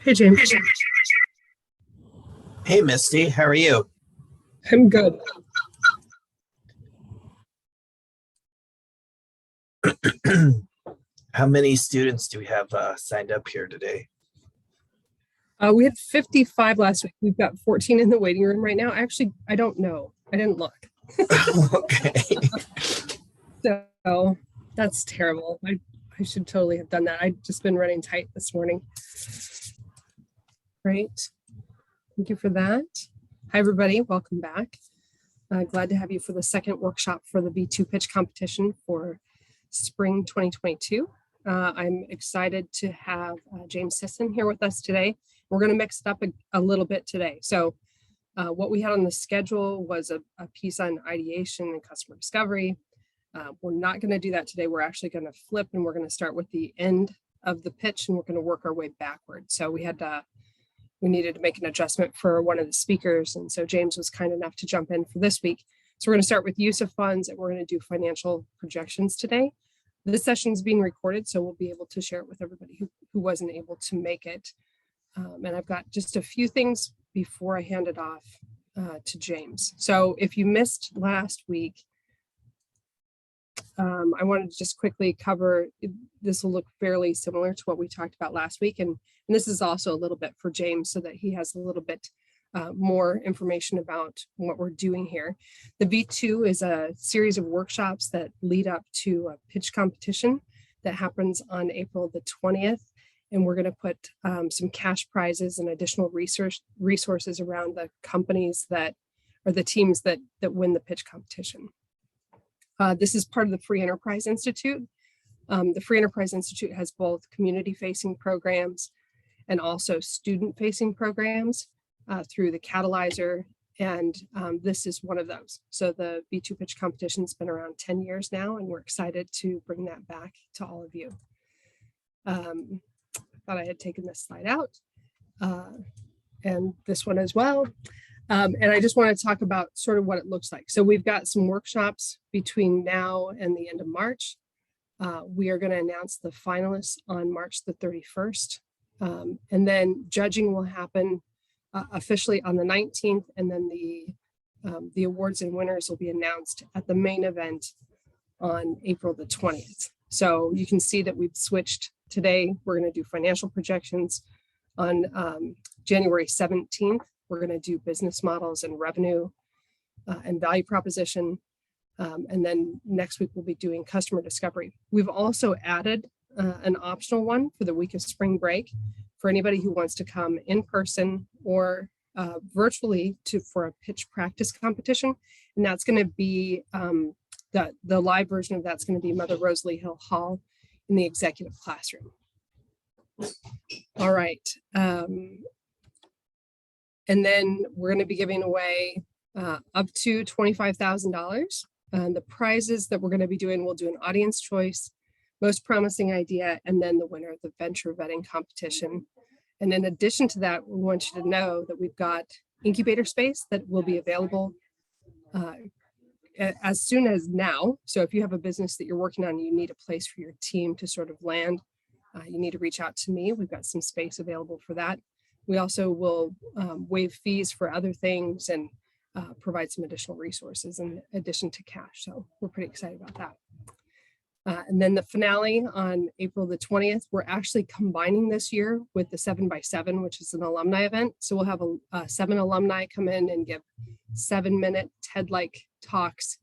Hey, James. Hey, Misty, how are you? I'm good. How many students do we have signed up here today? We had 55 last week. We've got 14 in the waiting room right now. Actually, I don't know. I didn't look. Okay. So that's terrible. I should totally have done that. I've just been running tight this morning. Great. Thank you for that. Hi, everybody. Welcome back. Glad to have you for the second workshop for the V2 pitch competition for spring 2022. I'm excited to have James Sisson here with us today. We're going to mix it up a little bit today. So what we had on the schedule was a piece on ideation and customer discovery. We're not going to do that today. We're actually going to flip and we're going to start with the end of the pitch and we're going to work our way backwards. So we needed to make an adjustment for one of the speakers. And so James was kind enough to jump in for this week. So we're going to start with use of funds and we're going to do financial projections today. This session is being recorded, so we'll be able to share it with everybody who wasn't able to make it. And I've got just a few things before I hand it off to James. So if you missed last week, I wanted to just quickly cover, this will look fairly similar to what we talked about last week. And this is also a little bit for James so that he has a little bit more information about what we're doing here. The V2 is a series of workshops that lead up to a pitch competition that happens on April the 20th. And we're going to put some cash prizes and additional resources around the companies that, or the teams that win the pitch competition. This is part of the Free Enterprise Institute. The Free Enterprise Institute has both community-facing programs and also student-facing programs through the Catalyzer, and this is one of those. So the V2 pitch competition has been around 10 years now, and we're excited to bring that back to all of you. I thought I had taken this slide out, and this one as well. And I just want to talk about sort of what it looks like. So we've got some workshops between now and the end of March. We are going to announce the finalists on March the 31st. And then judging will happen officially on the 19th. And then the awards and winners will be announced at the main event on April the 20th. So you can see that we've switched today. We're going to do financial projections on January 17th. We're going to do business models and revenue and value proposition. And then next week, we'll be doing customer discovery. We've also added an optional one for the week of spring break for anybody who wants to come in person or virtually for a pitch practice competition. And that's going to be the live version of that's going to be Mother Rosalie Hill Hall in the executive classroom. All right. And then we're going to be giving away up to $25,000. The prizes that we're going to be doing, we'll do an audience choice, most promising idea, and then the winner of the venture vetting competition. And in addition to that, we want you to know that we've got Incubator Space that will be available as soon as now. So if you have a business that you're working on, you need a place for your team to sort of land, you need to reach out to me. We've got some space available for that. We also will waive fees for other things and provide some additional resources in addition to cash. So we're pretty excited about that. And then the finale on April the 20th, we're actually combining this year with the 7x7, which is an alumni event. So we'll have 7 alumni come in and give 7-minute TED-like talks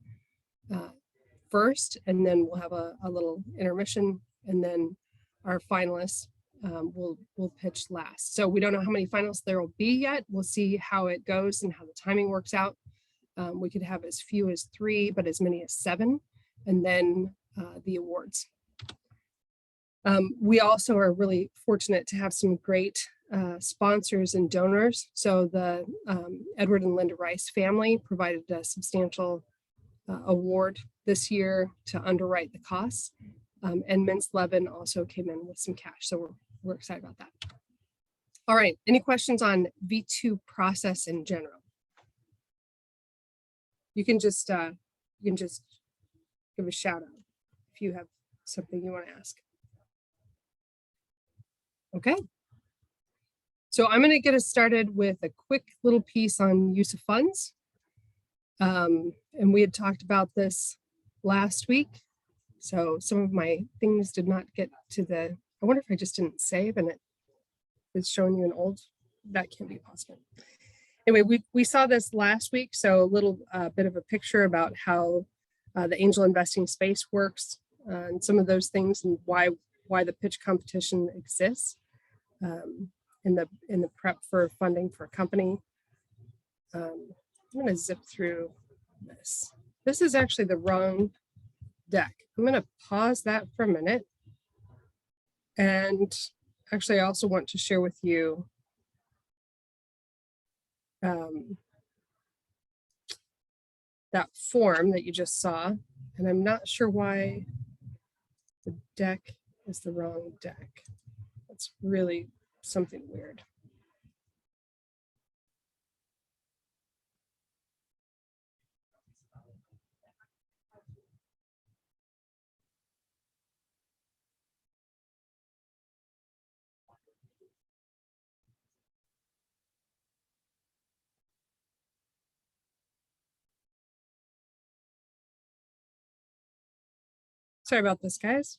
first, and then we'll have a little intermission, and then our finalists we'll pitch last. So we don't know how many finals there will be yet. We'll see how it goes and how the timing works out. We could have as few as 3, but as many as 7, and then the awards. We also are really fortunate to have some great sponsors and donors. So the Edward and Linda Rice family provided a substantial award this year to underwrite the costs. And Mintz Levin also came in with some cash. So we're excited about that. All right, any questions on V2 process in general? You can just give a shout out if you have something you want to ask. Okay. So I'm going to get us started with a quick little piece on use of funds. And we had talked about this last week. So some of my things did not get to the, I wonder if I just didn't save and it's showing you an old, that can't be possible. Anyway, we saw this last week. So a little bit of a picture about how the angel investing space works and some of those things and why the pitch competition exists. In the prep for funding for a company. I'm going to zip through this. This is actually the wrong deck. I'm going to pause that for a minute. And actually, I also want to share with you that form that you just saw. And I'm not sure why the deck is the wrong deck. That's really something weird. Sorry about this, guys.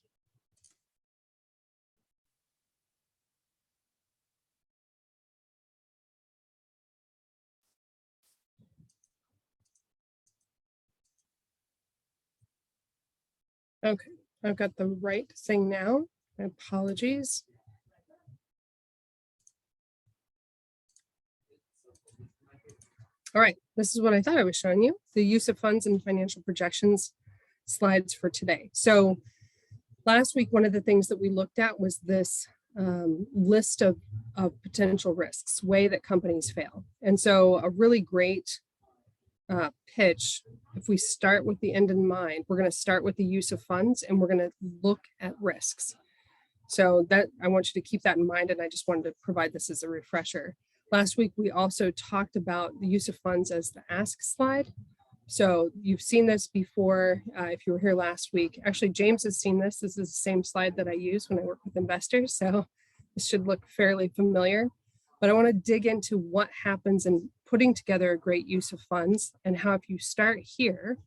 Okay, I've got the right thing now. My apologies. All right, this is what I thought I was showing you, the use of funds and financial projections slides for today. So last week, one of the things that we looked at was this list of potential risks, way that companies fail. And so a really great pitch, if we start with the end in mind, we're going to start with the use of funds and we're going to look at risks. So that I want you to keep that in mind. And I just wanted to provide this as a refresher. Last week, we also talked about the use of funds as the ask slide. So you've seen this before if you were here last week. Actually, James has seen this. This is the same slide that I use when I work with investors. So this should look fairly familiar. But I want to dig into what happens in putting together a great use of funds and how if you start here,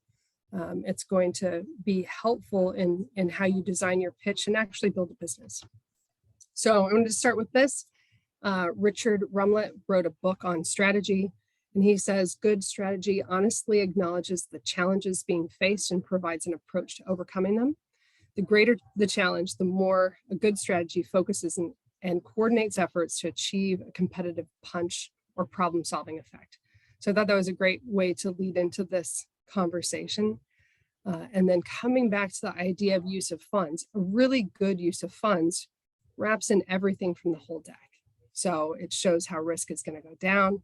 it's going to be helpful in how you design your pitch and actually build a business. So I'm going to start with this. Richard Rumlett wrote a book on strategy, and he says, good strategy honestly acknowledges the challenges being faced and provides an approach to overcoming them. The greater the challenge, the more a good strategy focuses and coordinates efforts to achieve a competitive punch or problem-solving effect. So I thought that was a great way to lead into this conversation. And then coming back to the idea of use of funds, a really good use of funds wraps in everything from the whole deck. So it shows how risk is going to go down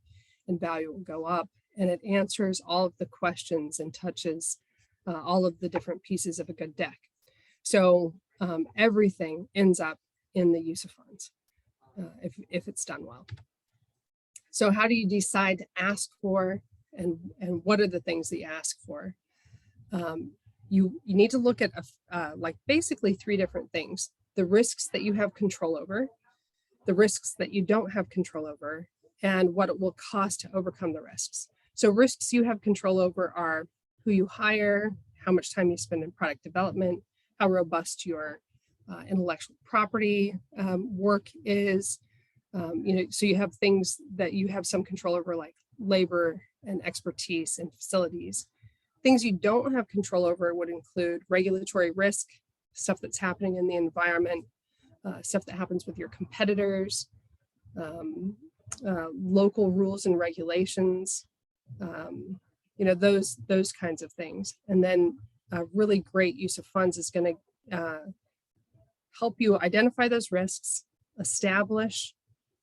and value will go up. And it answers all of the questions and touches all of the different pieces of a good deck. So everything ends up in the use of funds if it's done well. So how do you decide to ask for and what are the things that you ask for? You need to look at like basically three different things: the risks that you have control over, the risks that you don't have control over, and what it will cost to overcome the risks. So risks you have control over are who you hire, how much time you spend in product development, how robust your intellectual property work is. So you have things that you have some control over, like labor and expertise and facilities. Things you don't have control over would include regulatory risk, stuff that's happening in the environment, stuff that happens with your competitors, local rules and regulations, those kinds of things. And then a really great use of funds is going to help you identify those risks, establish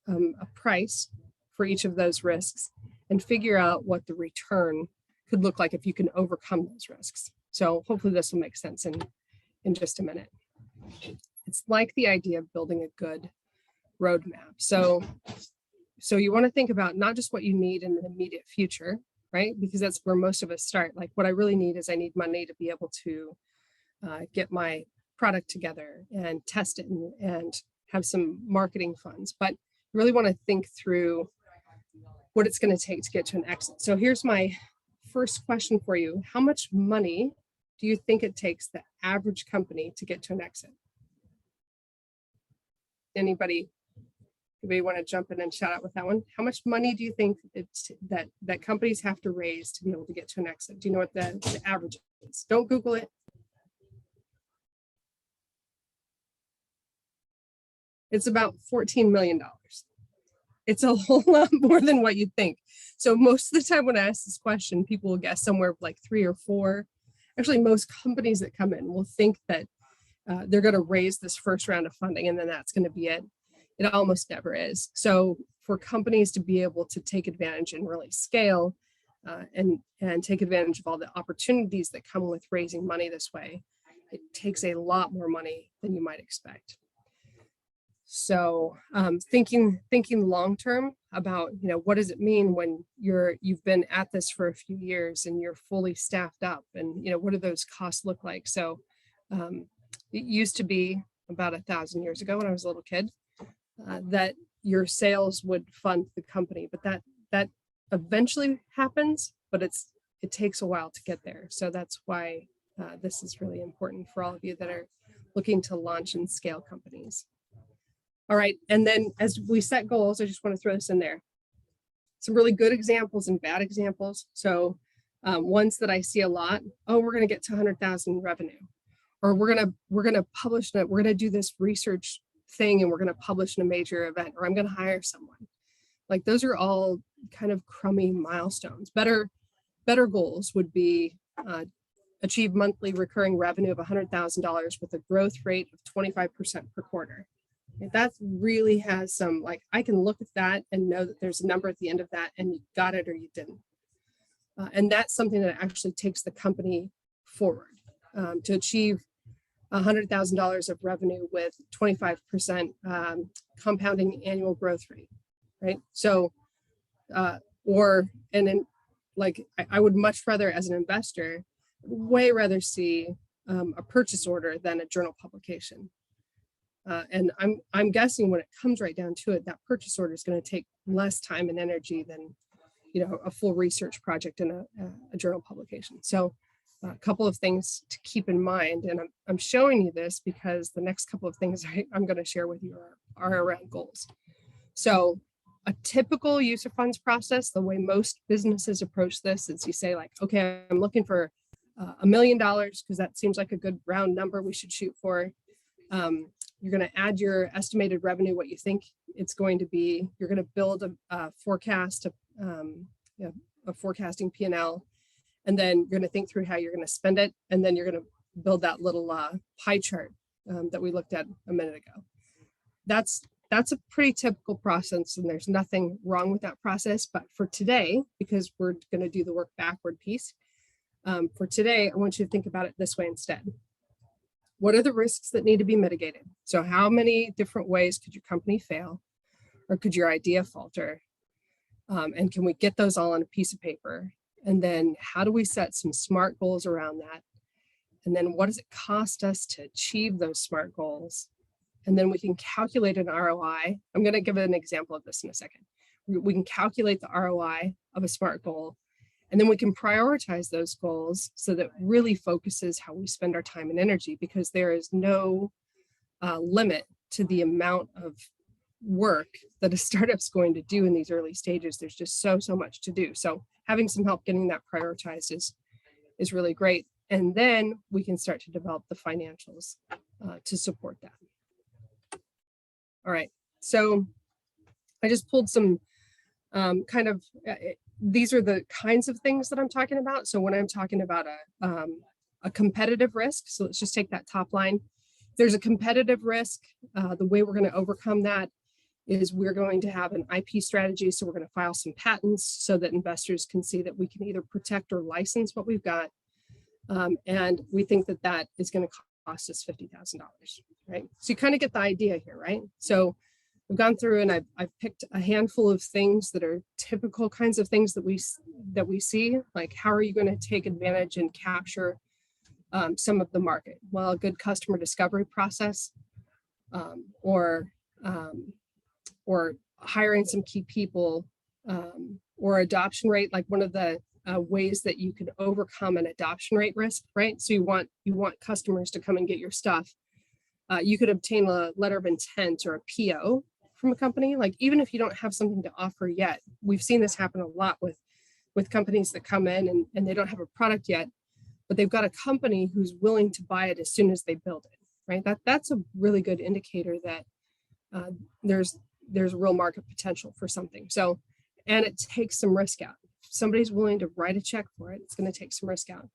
a price for each of those risks, and figure out what the return could look like if you can overcome those risks. So hopefully this will make sense in just a minute. It's like the idea of building a good roadmap. So you want to think about not just what you need in the immediate future, right? Because that's where most of us start. Like what I really need is I need money to be able to get my product together and test it and have some marketing funds. But really want to think through what it's going to take to get to an exit. So here's my first question for you. How much money do you think it takes the average company to get to an exit? Anybody want to jump in and shout out with that one? How much money do you think it's that companies have to raise to be able to get to an exit? Do you know what the average is? Don't Google it. It's about $14 million. It's a whole lot more than what you'd think. So most of the time when I ask this question, people will guess somewhere like 3 or 4. Actually, most companies that come in will think that they're going to raise this first round of funding and then that's going to be it. It almost never is. So for companies to be able to take advantage and really scale and take advantage of all the opportunities that come with raising money this way, it takes a lot more money than you might expect. So thinking long-term about, what does it mean when you've been at this for a few years and you're fully staffed up, and what do those costs look like? So it used to be about 1,000 years ago when I was a little kid that your sales would fund the company, but that eventually happens, but it takes a while to get there. So that's why this is really important for all of you that are looking to launch and scale companies. All right, and then as we set goals, I just want to throw this in there. Some really good examples and bad examples. So ones that I see a lot, we're going to get to 100,000 revenue, or we're going to publish it. We're going to do this research thing and we're going to publish in a major event, or I'm going to hire someone. Like those are all kind of crummy milestones. Better goals would be achieve monthly recurring revenue of $100,000 with a growth rate of 25% per quarter. That really has some, like, I can look at that and know that there's a number at the end of that and you got it or you didn't. And that's something that actually takes the company forward to achieve $100,000 of revenue with 25% compounding annual growth rate, right? So, I would much rather, as an investor, way rather see a purchase order than a journal publication. And I'm guessing when it comes right down to it, that purchase order is going to take less time and energy than, a full research project in a journal publication. So a couple of things to keep in mind, and I'm showing you this because the next couple of things I'm going to share with you are around goals. So a typical use of funds process, the way most businesses approach this is you say like, okay, I'm looking for $1 million because that seems like a good round number we should shoot for. You're going to add your estimated revenue, what you think it's going to be. You're going to build a forecast, a forecasting P&L, and then you're going to think through how you're going to spend it. And then you're going to build that little pie chart that we looked at a minute ago. That's a pretty typical process, and there's nothing wrong with that process. But for today, because we're going to do the work backward piece, for today, I want you to think about it this way instead. What are the risks that need to be mitigated? So how many different ways could your company fail, or could your idea falter? And can we get those all on a piece of paper? And then how do we set some SMART goals around that? And then what does it cost us to achieve those SMART goals? And then we can calculate an ROI. I'm going to give an example of this in a second. We can calculate the ROI of a SMART goal. And then we can prioritize those goals so that really focuses how we spend our time and energy, because there is no limit to the amount of work that a startup's going to do in these early stages. There's just so much to do. So having some help getting that prioritized is really great. And then we can start to develop the financials to support that. All right, so I just pulled some these are the kinds of things that I'm talking about. So when I'm talking about a competitive risk, so let's just take that top line. There's a competitive risk. The way we're going to overcome that is we're going to have an IP strategy. So we're going to file some patents so that investors can see that we can either protect or license what we've got. And we think that that is going to cost us $50,000, right? So you kind of get the idea here, right? So we've gone through and I've picked a handful of things that are typical kinds of things that we see, like how are you going to take advantage and capture some of the market? Well, a good customer discovery process, or hiring some key people, or adoption rate, like one of the ways that you could overcome an adoption rate risk, right? So you want customers to come and get your stuff. You could obtain a letter of intent or a PO from a company. Like, even if you don't have something to offer yet, we've seen this happen a lot with companies that come in and they don't have a product yet, but they've got a company who's willing to buy it as soon as they build it, right? That's a really good indicator that there's real market potential for something. So, and it takes some risk out. If somebody's willing to write a check for it, it's going to take some risk out.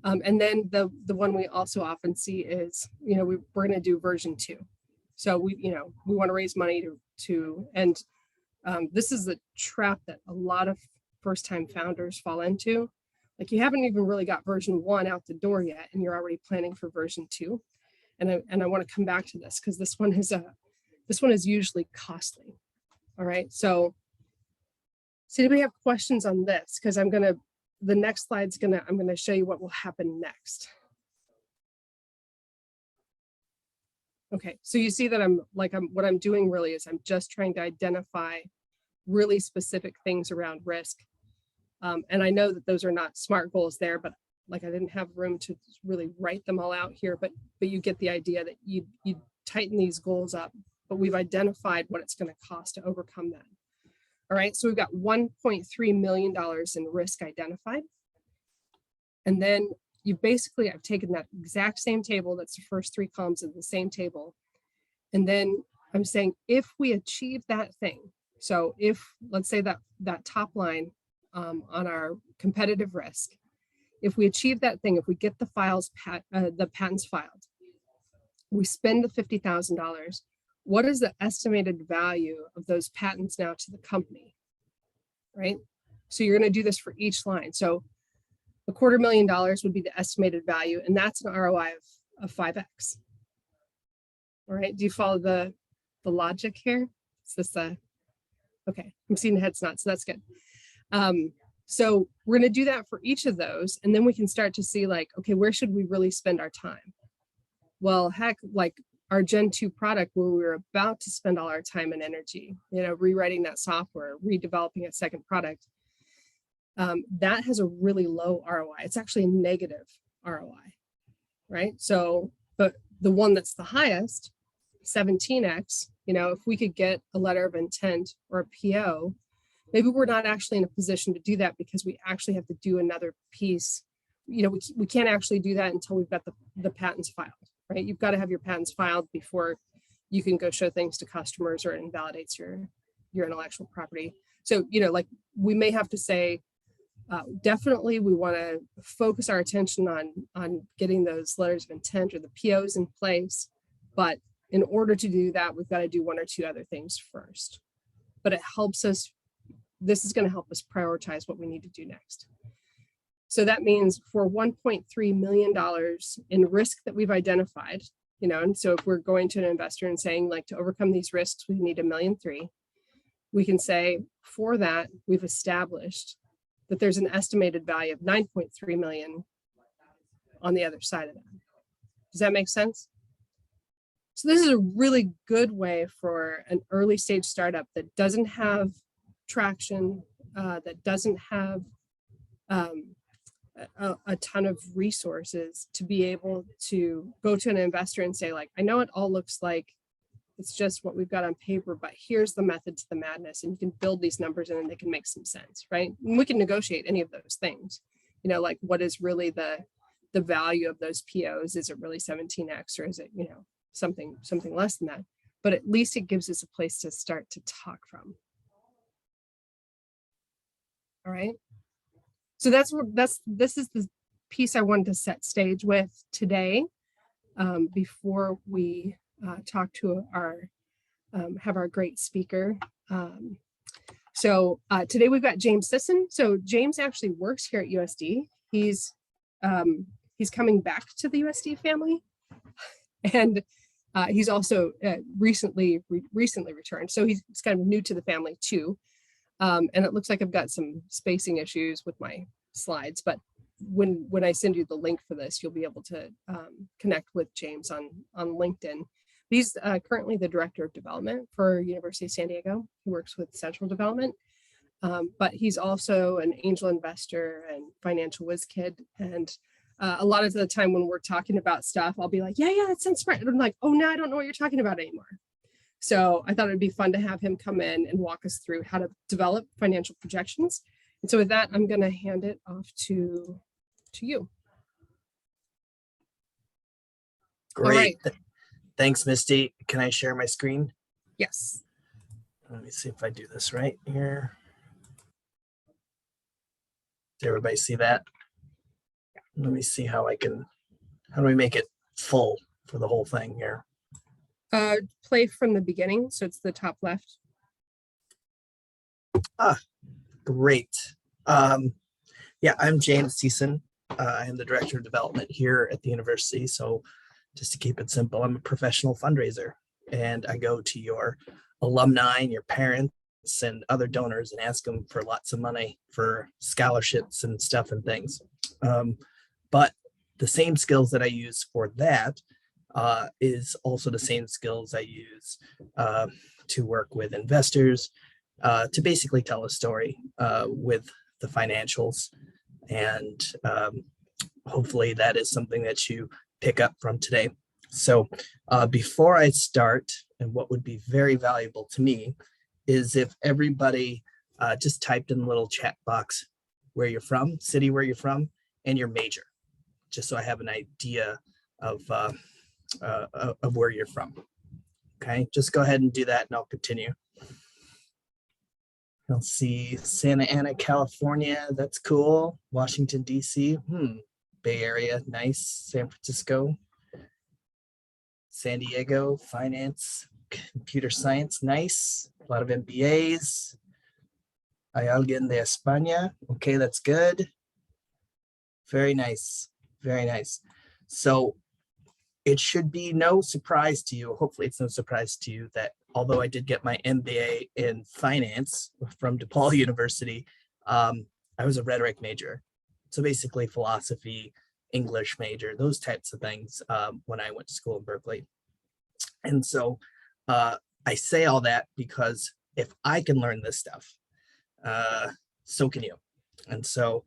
And then the one we also often see is, we're going to do version 2. So we want to raise money and this is the trap that a lot of first-time founders fall into. Like, you haven't even really got version 1 out the door yet, and you're already planning for version 2. And I want to come back to this because this one is usually costly. All right. So do we have questions on this? Because the next slide's I'm going to show you what will happen next. Okay, so you see that what I'm doing really is I'm just trying to identify really specific things around risk. And I know that those are not SMART goals there, but I didn't have room to really write them all out here, but you get the idea that you tighten these goals up, but we've identified what it's going to cost to overcome that. All right, so we've got $1.3 million in risk identified. And then I've taken that exact same table, that's the first 3 columns of the same table. And then I'm saying, if we achieve that thing, so if, let's say that top line on our competitive risk, if we achieve that thing, if we get the patents filed, we spend the $50,000, what is the estimated value of those patents now to the company, right? So you're going to do this for each line. So $250,000 would be the estimated value, and that's an ROI of 5x. All right, do you follow the logic here? Is this okay? I'm seeing heads nods, so that's good. So we're going to do that for each of those, and then we can start to see, okay, where should we really spend our time? Well, heck, our Gen 2 product, where we were about to spend all our time and energy, rewriting that software, redeveloping a second product, that has a really low ROI. It's actually a negative ROI, right? So, but the one that's the highest, 17x, if we could get a letter of intent or a PO, maybe we're not actually in a position to do that because we actually have to do another piece. We can't actually do that until we've got the patents filed, right? You've got to have your patents filed before you can go show things to customers or it invalidates your intellectual property. So, we may have to say, definitely we want to focus our attention on getting those letters of intent or the POs in place. But in order to do that, we've got to do 1 or 2 other things first. But it helps us, this is going to help us prioritize what we need to do next. So that means for $1.3 million in risk that we've identified, and so if we're going to an investor and saying, to overcome these risks, we need $1.3 million, we can say for that, we've established that there's an estimated value of $9.3 million on the other side of that. Does that make sense? So this is a really good way for an early stage startup that doesn't have traction, that doesn't have a ton of resources, to be able to go to an investor and say, I know it all looks like it's just what we've got on paper, but here's the method to the madness, and you can build these numbers in and they can make some sense, right? And we can negotiate any of those things, what is really the value of those POs? Is it really 17x, or is it, something less than that? But at least it gives us a place to start to talk from. All right. So this is the piece I wanted to set stage with today, before we talk to have our great speaker. So today we've got Jamesisson. So James actually works here at USD. He's coming back to the USD family, and he's also recently returned. So he's kind of new to the family too. And it looks like I've got some spacing issues with my slides, but when I send you the link for this, you'll be able to connect with James on LinkedIn. He's currently the director of development for University of San Diego. He works with central development, but he's also an angel investor and financial whiz kid. And a lot of the time when we're talking about stuff, I'll be like, yeah, that sounds smart. And I'm like, oh, no, I don't know what you're talking about anymore. So I thought it'd be fun to have him come in and walk us through how to develop financial projections. And so with that, I'm going to hand it off to you. Great. Thanks, Misty. Can I share my screen? Yes. Let me see if I do this right here. Does everybody see that? Let me see how do we make it full for the whole thing here? Play from the beginning. So it's the top left. Great. Yeah, I'm Jamesisson. I am the director of development here at the university. So just to keep it simple, I'm a professional fundraiser, and I go to your alumni and your parents and other donors and ask them for lots of money for scholarships and stuff and things. But the same skills that I use for that is also the same skills I use to work with investors, to basically tell a story with the financials. And hopefully that is something that you pick up from today. So before I start, and what would be very valuable to me is if everybody just typed in the little chat box where you're from, city where you're from, and your major, just so I have an idea of where you're from. Okay, just go ahead and do that and I'll continue. I'll see Santa Ana, California. That's cool. Washington, D.C. Bay Area, nice. San Francisco. San Diego, finance, computer science, nice. A lot of MBAs. Hay alguien de España. Okay, that's good. Very nice. Very nice. So it should be no surprise to you. Hopefully it's no surprise to you that although I did get my MBA in finance from DePaul University, I was a rhetoric major. So basically philosophy, English major, those types of things when I went to school in Berkeley. And so I say all that because if I can learn this stuff, so can you. And so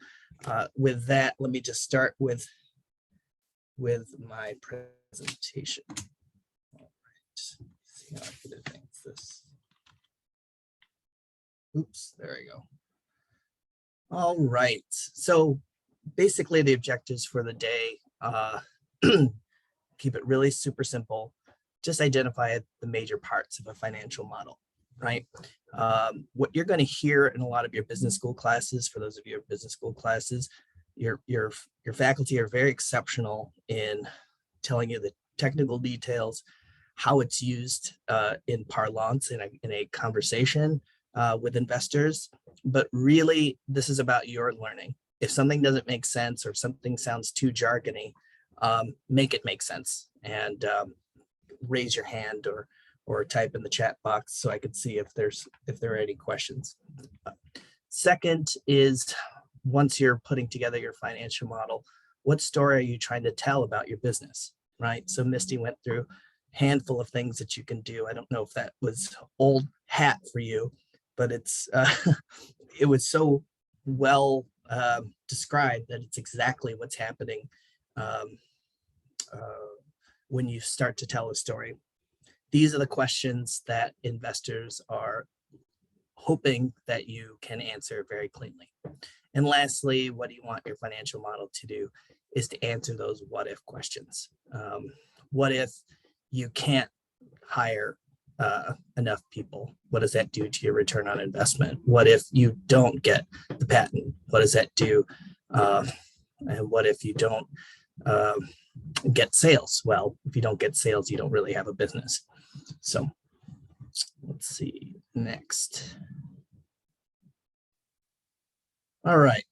with that, let me just start with my presentation. All right, see how I can advance this. Oops, there we go. All right, so basically the objectives for the day, keep it really super simple. Just identify the major parts of a financial model, right? What you're going to hear in a lot of your business school classes, for those of you who have business school classes, your faculty are very exceptional in telling you the technical details, how it's used in parlance in a conversation with investors. But really, this is about your learning. If something doesn't make sense or if something sounds too jargony, make it make sense, and raise your hand or type in the chat box so I could see if there are any questions. Second is, once you're putting together your financial model, what story are you trying to tell about your business, right? So Misty went through a handful of things that you can do. I don't know if that was old hat for you, but it's it was so well described that it's exactly what's happening when you start to tell a story. These are the questions that investors are hoping that you can answer very cleanly. And lastly, what do you want your financial model to do is to answer those what if questions. What if you can't hire enough people? What does that do to your return on investment? What if you don't get the patent? What does that do? And what if you don't get sales? Well, if you don't get sales, you don't really have a business. So let's see, next. All right.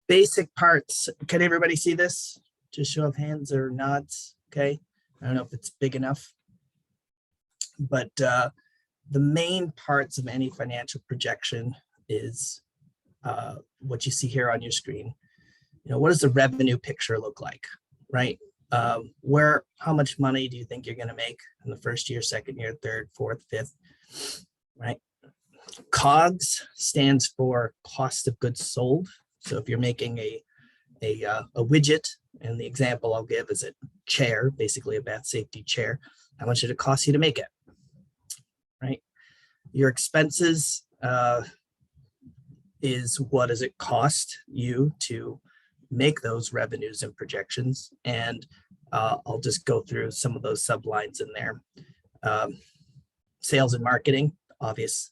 Basic parts. Can everybody see this? Just show of hands or nods. Okay. I don't know if it's big enough, but the main parts of any financial projection is what you see here on your screen. You know, what does the revenue picture look like, right? how much money do you think you're going to make in the first year, second year, third, fourth, fifth, right? COGS stands for cost of goods sold. So if you're making a widget, and the example I'll give is a chair, basically a bath safety chair, how much did it cost you to make it, right? Your expenses is what does it cost you to make those revenues and projections. And I'll just go through some of those sublines in there. Sales and marketing, obvious.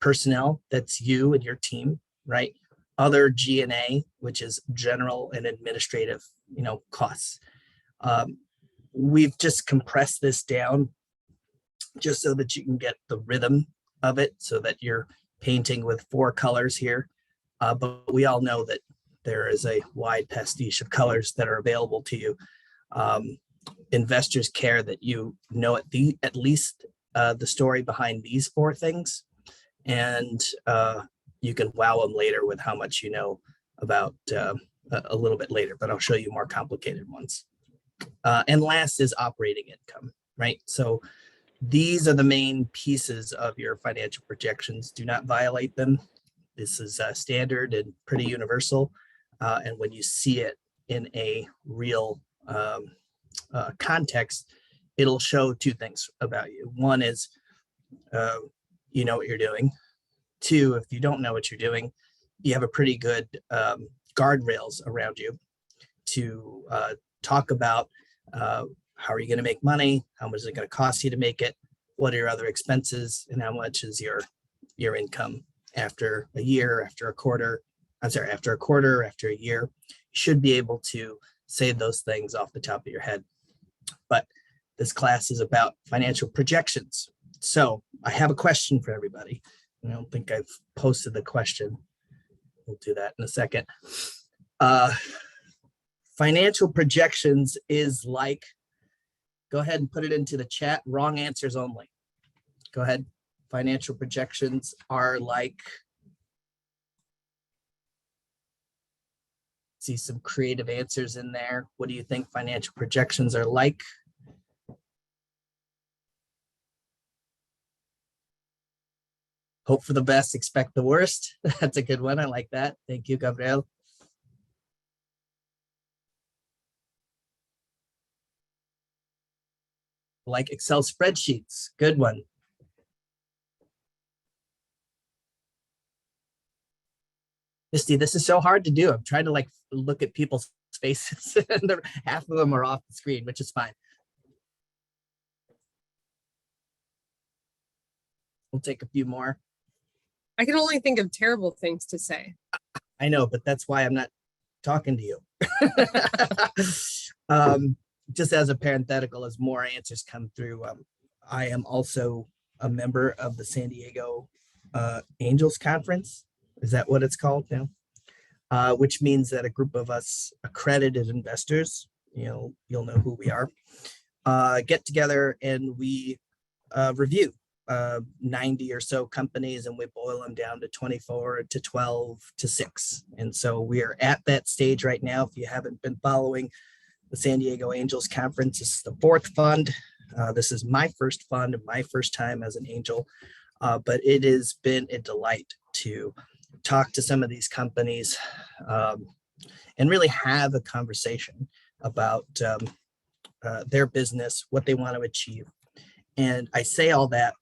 Personnel, that's you and your team, right? Other G&A, which is general and administrative, costs. We've just compressed this down just so that you can get the rhythm of it, so that you're painting with 4 colors here. But we all know that there is a wide pastiche of colors that are available to you. Investors care that you know at least the story behind these 4 things, and you can wow them later with how much you know about a little bit later, but I'll show you more complicated ones. And last is operating income, right? So these are the main pieces of your financial projections. Do not violate them. This is standard and pretty universal. And when you see it in a real context, it'll show 2 things about you. One is you know what you're doing. 2, if you don't know what you're doing, you have a pretty good guardrails around you to talk about how are you going to make money, how much is it going to cost you to make it, what are your other expenses, and how much is your income after a year, after a quarter, after a year. You should be able to say those things off the top of your head. But this class is about financial projections. So I have a question for everybody. I don't think I've posted the question. We'll do that in a second. Financial projections is like, go ahead and put it into the chat, wrong answers only. Go ahead. Financial projections are like, see some creative answers in there. What do you think financial projections are like? Hope for the best, expect the worst. That's a good one. I like that. Thank you, Gabriel. Like Excel spreadsheets. Good one. Misty, this is so hard to do. I'm trying to look at people's faces and half of them are off the screen, which is fine. We'll take a few more. I can only think of terrible things to say. I know, but that's why I'm not talking to you. Just as a parenthetical, as more answers come through, I am also a member of the San Diego Angels Conference. Is that what it's called now? Which means that a group of us accredited investors, you'll know who we are, get together and we review 90 or so companies, and we boil them down to 24 to 12 to 6. And so we are at that stage right now. If you haven't been following the San Diego Angels Conference, this is the 4th fund. This is my first fund, my first time as an angel, but it has been a delight to talk to some of these companies and really have a conversation about their business, what they want to achieve. And I say all that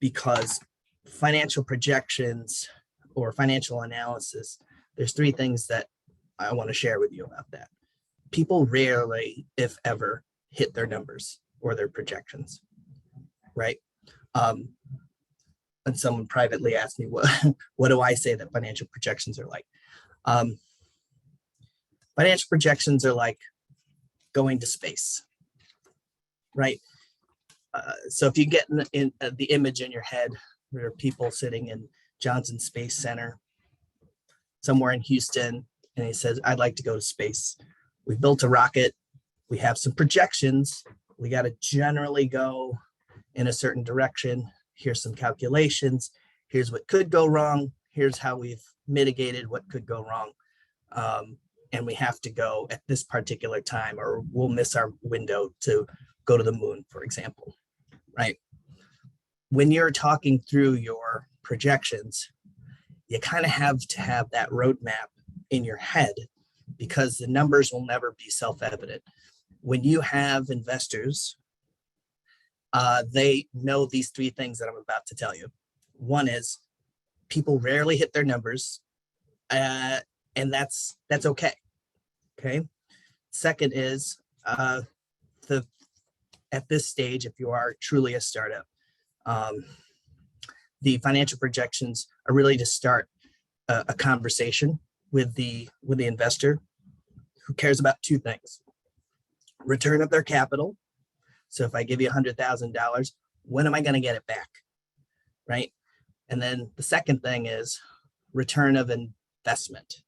because financial projections or financial analysis, there's 3 things that I want to share with you about that. People rarely, if ever, hit their numbers or their projections, right? And someone privately asked me, what do I say that financial projections are like? Financial projections are like going to space, right? So if you get in the image in your head, there are people sitting in Johnson Space Center somewhere in Houston, and he says, I'd like to go to space. We built a rocket. We have some projections. We got to generally go in a certain direction. Here's some calculations. Here's what could go wrong. Here's how we've mitigated what could go wrong. and we have to go at this particular time, or we'll miss our window to go to the moon, for example, right? When you're talking through your projections, you kind of have to have that roadmap in your head, because the numbers will never be self-evident. When you have investors, they know these three things that I'm about to tell you. One is people rarely hit their numbers, and that's okay. Okay. Second is the at this stage, if you are truly a startup, the financial projections are really to start a conversation with the investor, who cares about two things: return of their capital. So if I give you $100,000, when am I going to get it back? Right. And then the second thing is return of investment.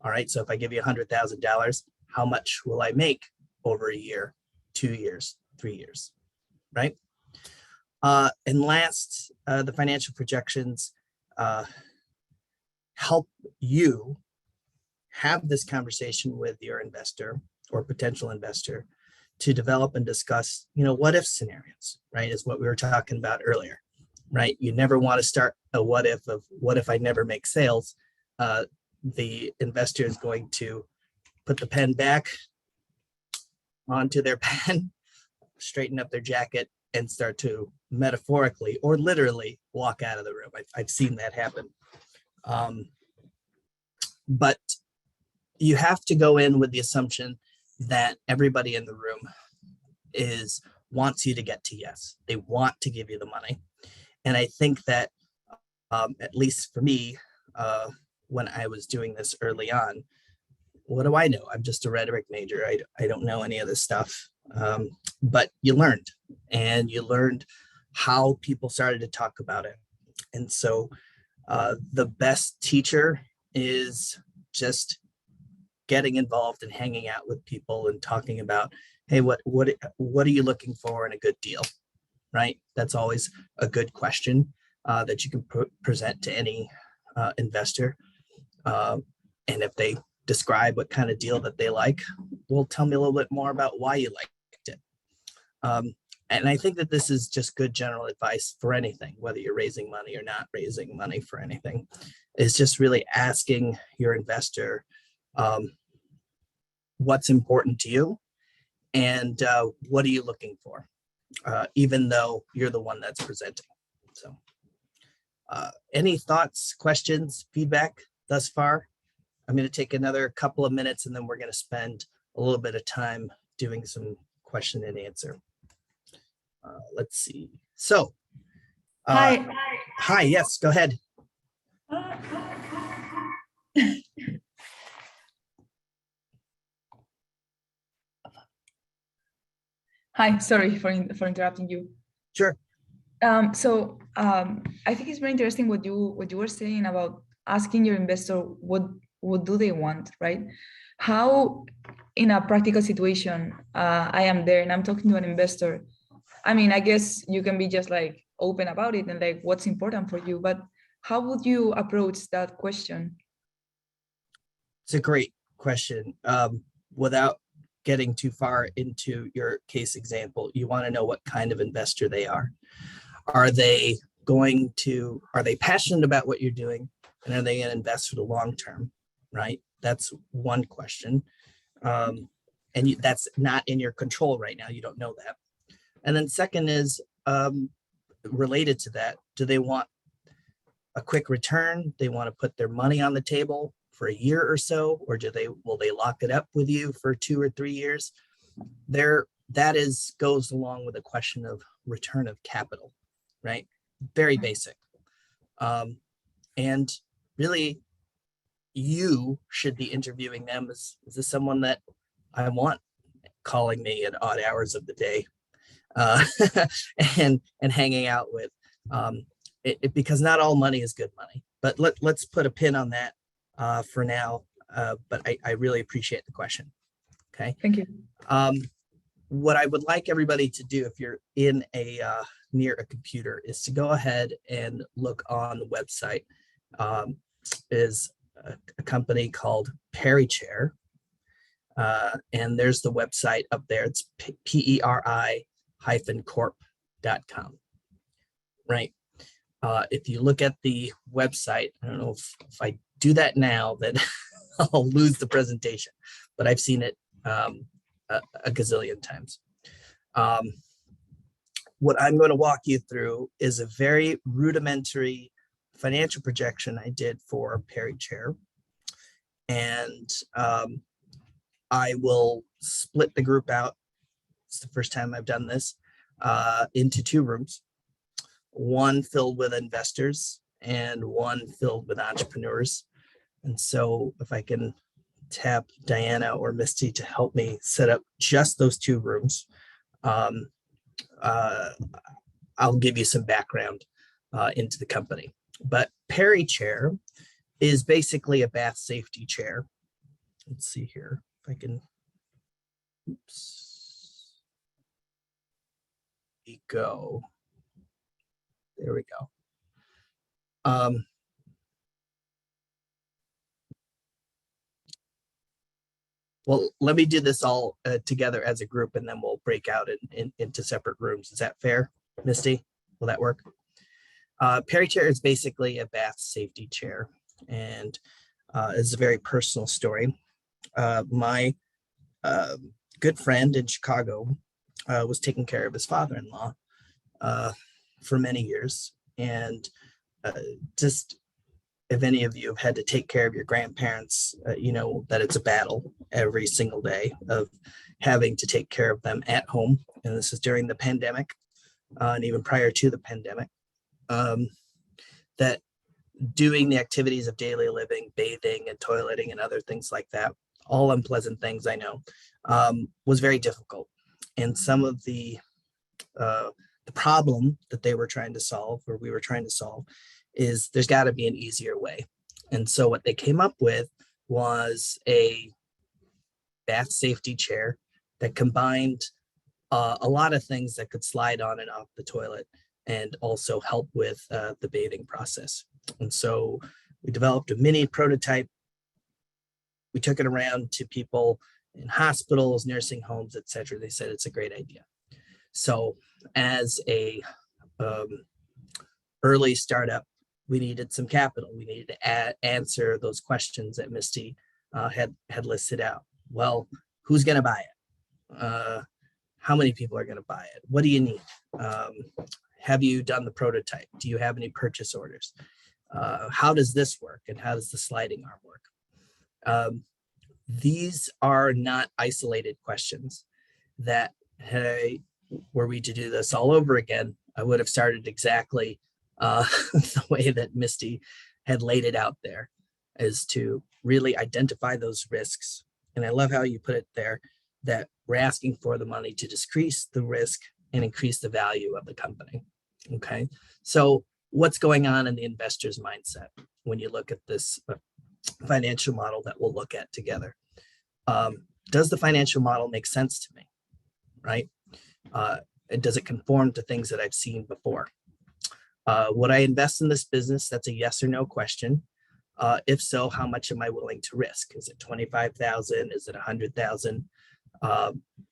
All right. So if I give you $100,000, how much will I make over a year, 2 years, 3 years? Right. And last, the financial projections help you have this conversation with your investor or potential investor to develop and discuss, what if scenarios, right? Is what we were talking about earlier, right? You never want to start a what if of what if I never make sales. The investor is going to put the pen back onto their pen, straighten up their jacket, and start to metaphorically or literally walk out of the room. I've seen that happen. But you have to go in with the assumption that everybody in the room wants you to get to yes. They want to give you the money. And I think that, at least for me, when I was doing this early on, what do I know? I'm just a rhetoric major. I don't know any of this stuff. But you learned how people started to talk about it. And so the best teacher is just getting involved and hanging out with people and talking about, hey, what are you looking for in a good deal, right? That's always a good question that you can present to any investor. And if they describe what kind of deal that they like, well, tell me a little bit more about why you liked it. And I think that this is just good general advice for anything, whether you're raising money or not raising money for anything, is just really asking your investor what's important to you and what are you looking for, even though you're the one that's presenting. So any thoughts, questions, feedback thus far? I'm going to take another couple of minutes and then we're going to spend a little bit of time doing some question and answer. Let's see. So, Hi. Hi, yes, go ahead. Hi, sorry for interrupting you. Sure. I think it's very interesting what you were saying about asking your investor what do they want, right? How, in a practical situation, I am there and I'm talking to an investor. I mean, I guess you can be just like open about it and like what's important for you, but how would you approach that question? It's a great question. Without getting too far into your case example, you want to know what kind of investor they are. Are they passionate about what you're doing, and are they going to invest for the long term, right? That's one question. And that's not in your control right now. You don't know that. And then second is related to that. Do they want a quick return? They want to put their money on the table for a year or so, or will they lock it up with you for 2 or 3 years? That goes along with the question of return of capital, right? Very basic. And really, you should be interviewing them. Is this someone that I want calling me at odd hours of the day and hanging out with? Because not all money is good money. But let's put a pin on that for now. But I really appreciate the question. Okay. Thank you. What I would like everybody to do, if you're in near a computer, is to go ahead and look on the website. Is a company called PeriChair, And there's the website up there. It's PERI-corp.com, right? If you look at the website, I don't know if I do that now, that I'll lose the presentation, but I've seen it a gazillion times. What I'm going to walk you through is a very rudimentary financial projection I did for Perry Chair. And I will split the group out. It's the first time I've done this, into two rooms, one filled with investors and one filled with entrepreneurs. And so if I can tap Diana or Misty to help me set up just those two rooms, I'll give you some background into the company. But Perry Chair is basically a bath safety chair. Let's see here if I can. Oops. We go. There we go. Well, let me do this all together as a group, and then we'll break out into separate rooms. Is that fair, Misty? Will that work? Perry Chair is basically a bath safety chair, and it's a very personal story. My good friend in Chicago was taking care of his father-in-law for many years, and just if any of you have had to take care of your grandparents, you know that it's a battle every single day of having to take care of them at home. And this is during the pandemic, and even prior to the pandemic, that doing the activities of daily living, bathing and toileting and other things like that, all unpleasant things I know, was very difficult. And some of the problem that they were trying to solve, or we were trying to solve, is there's got to be an easier way. And so what they came up with was a bath safety chair that combined a lot of things that could slide on and off the toilet and also help with the bathing process. And so we developed a mini prototype. We took it around to people in hospitals, nursing homes, etc. They said it's a great idea. So as a early startup, we needed some capital. We needed to answer those questions that Misty had listed out. Well, who's going to buy it? How many people are going to buy it? What do you need? Have you done the prototype? Do you have any purchase orders? How does this work? And how does the sliding arm work? These are not isolated questions that, hey, were we to do this all over again, I would have started exactly the way that Misty had laid it out there, is to really identify those risks. And I love how you put it there, that we're asking for the money to decrease the risk and increase the value of the company. Okay, so what's going on in the investor's mindset when you look at this financial model that we'll look at together? Does the financial model make sense to me, right? And does it conform to things that I've seen before? Would I invest in this business? That's a yes or no question. If so, how much am I willing to risk? Is it 25,000? Is it 100,000?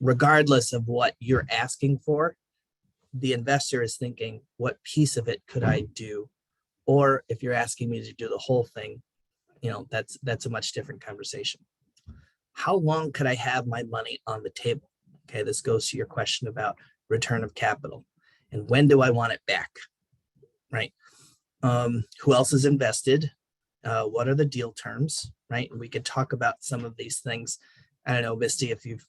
Regardless of what you're asking for, the investor is thinking, what piece of it could I do? Or if you're asking me to do the whole thing, you know, that's a much different conversation. How long could I have my money on the table? Okay, this goes to your question about return of capital. And when do I want it back? Right? Who else is invested? What are the deal terms? Right? And we could talk about some of these things. I don't know, Misty, if you've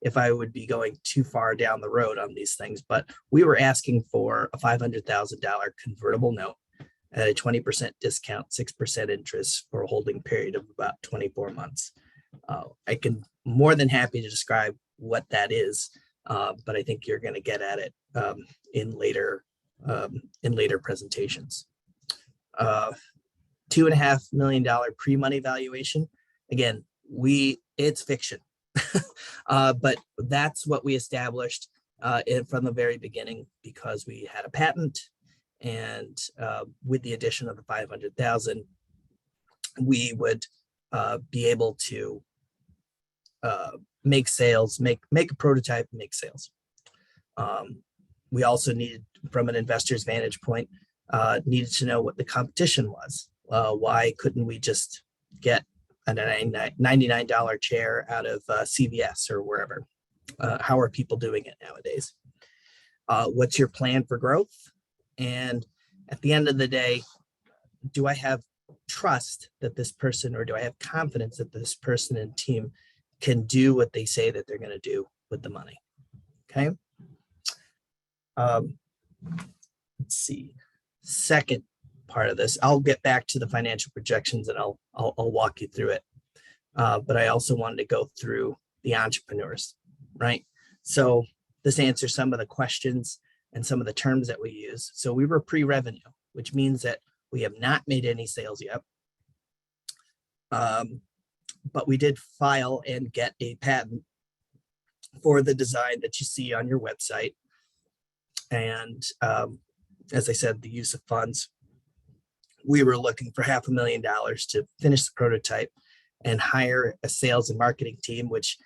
if I would be going too far down the road on these things, but we were asking for a $500,000 convertible note at a 20% discount, 6% interest for a holding period of about 24 months. I can more than happy to describe what that is, but I think you're going to get at it in later presentations. $2.5 million pre-money valuation. Again, it's fiction, but that's what we established from the very beginning, because we had a patent, and with the addition of the 500,000, we would be able to make sales, make a prototype, make sales. We also needed, from an investor's vantage point, needed to know what the competition was. Why couldn't we just get a $99 chair out of CVS or wherever? How are people doing it nowadays? What's your plan for growth? And at the end of the day, do I have trust that this person, or do I have confidence that this person and team can do what they say that they're going to do with the money? Okay. Let's see. Second part of this, I'll get back to the financial projections and I'll walk you through it. But I also wanted to go through the entrepreneurs, right? So this answers some of the questions and some of the terms that we use. So we were pre-revenue, which means that we have not made any sales yet. But we did file and get a patent for the design that you see on your website. And as I said, the use of funds, we were looking for $500,000 to finish the prototype and hire a sales and marketing team, which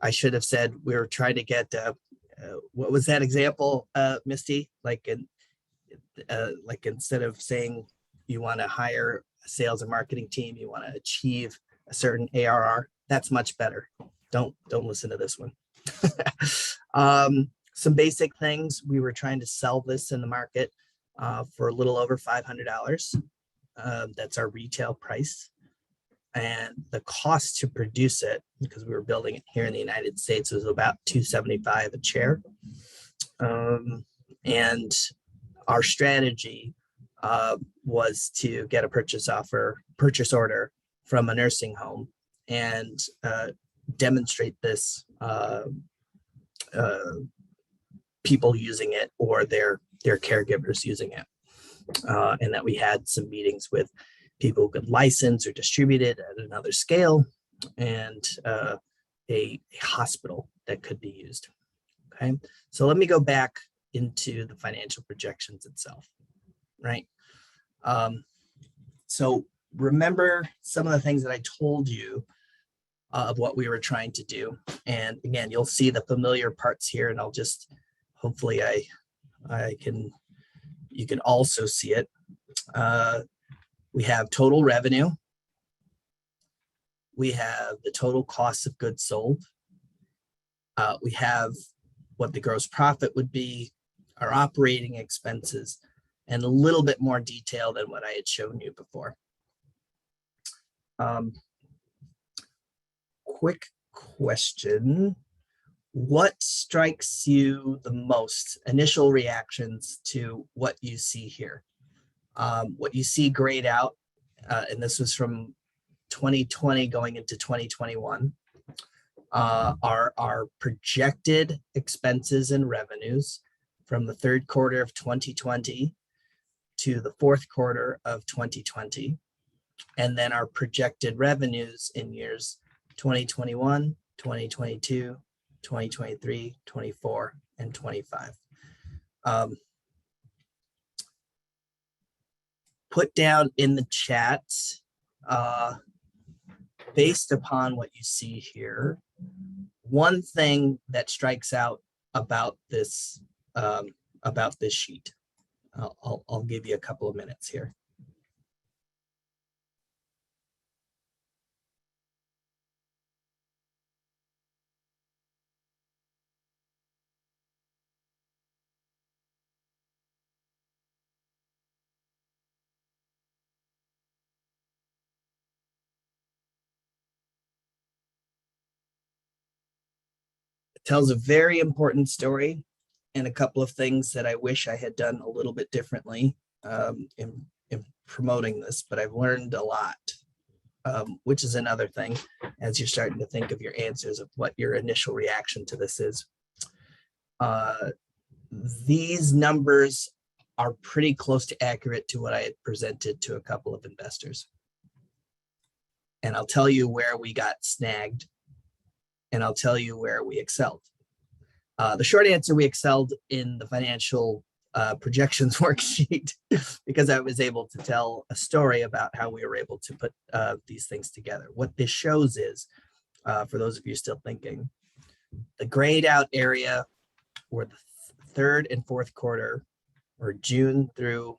I should have said we were trying to get, what was that example, Misty? Like instead of saying you want to hire a sales and marketing team, you want to achieve a certain ARR. That's much better. Don't listen to this one. Some basic things. We were trying to sell this in the market for a little over $500. That's our retail price. And the cost to produce it, because we were building it here in the United States, was about $275 a chair. And our strategy was to get a purchase order from a nursing home and demonstrate this, people using it or their caregivers using it. And that we had some meetings with people who could license or distribute it at another scale, and a hospital that could be used. Okay, so let me go back into the financial projections itself, right? So remember some of the things that I told you of what we were trying to do. And again, you'll see the familiar parts here, and I'll just, hopefully you can also see it. We have total revenue. We have the total cost of goods sold. We have what the gross profit would be, our operating expenses, and a little bit more detail than what I had shown you before. Quick question. What strikes you the most? Initial reactions to what you see here. What you see grayed out, and this was from 2020 going into 2021, are our projected expenses and revenues from the third quarter of 2020 to the fourth quarter of 2020, and then our projected revenues in years 2021, 2022, 2023, 24, and 25. Put down in the chat, based upon what you see here, one thing that strikes out about this sheet. I'll give you a couple of minutes here. Tells a very important story, and a couple of things that I wish I had done a little bit differently in promoting this, but I've learned a lot, which is another thing as you're starting to think of your answers of what your initial reaction to this is. These numbers are pretty close to accurate to what I had presented to a couple of investors. And I'll tell you where we got snagged, and I'll tell you where we excelled. The short answer, we excelled in the financial projections worksheet because I was able to tell a story about how we were able to put these things together. What this shows is for those of you still thinking. The grayed out area were the third and fourth quarter, or June through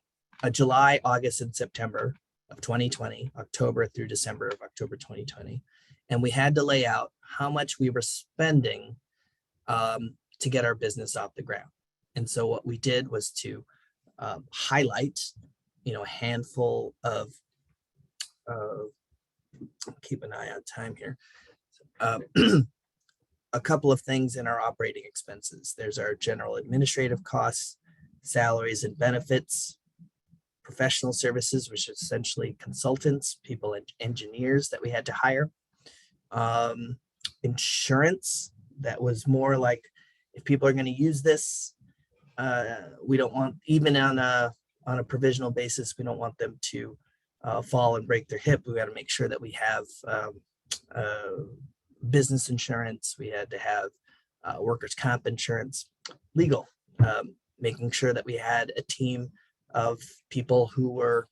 July, August, and September of 2020, October through December of October 2020. And we had to lay out how much we were spending to get our business off the ground. And so what we did was to highlight, a handful of, keep an eye on time here, a couple of things in our operating expenses. There's our general administrative costs, salaries and benefits, professional services, which is essentially consultants, people and engineers that we had to hire. Insurance, that was more like, if people are going to use this, we don't want, even on a provisional basis, we don't want them to fall and break their hip. We got to make sure that we have business insurance. We had to have workers' comp insurance, legal, making sure that we had a team of people who were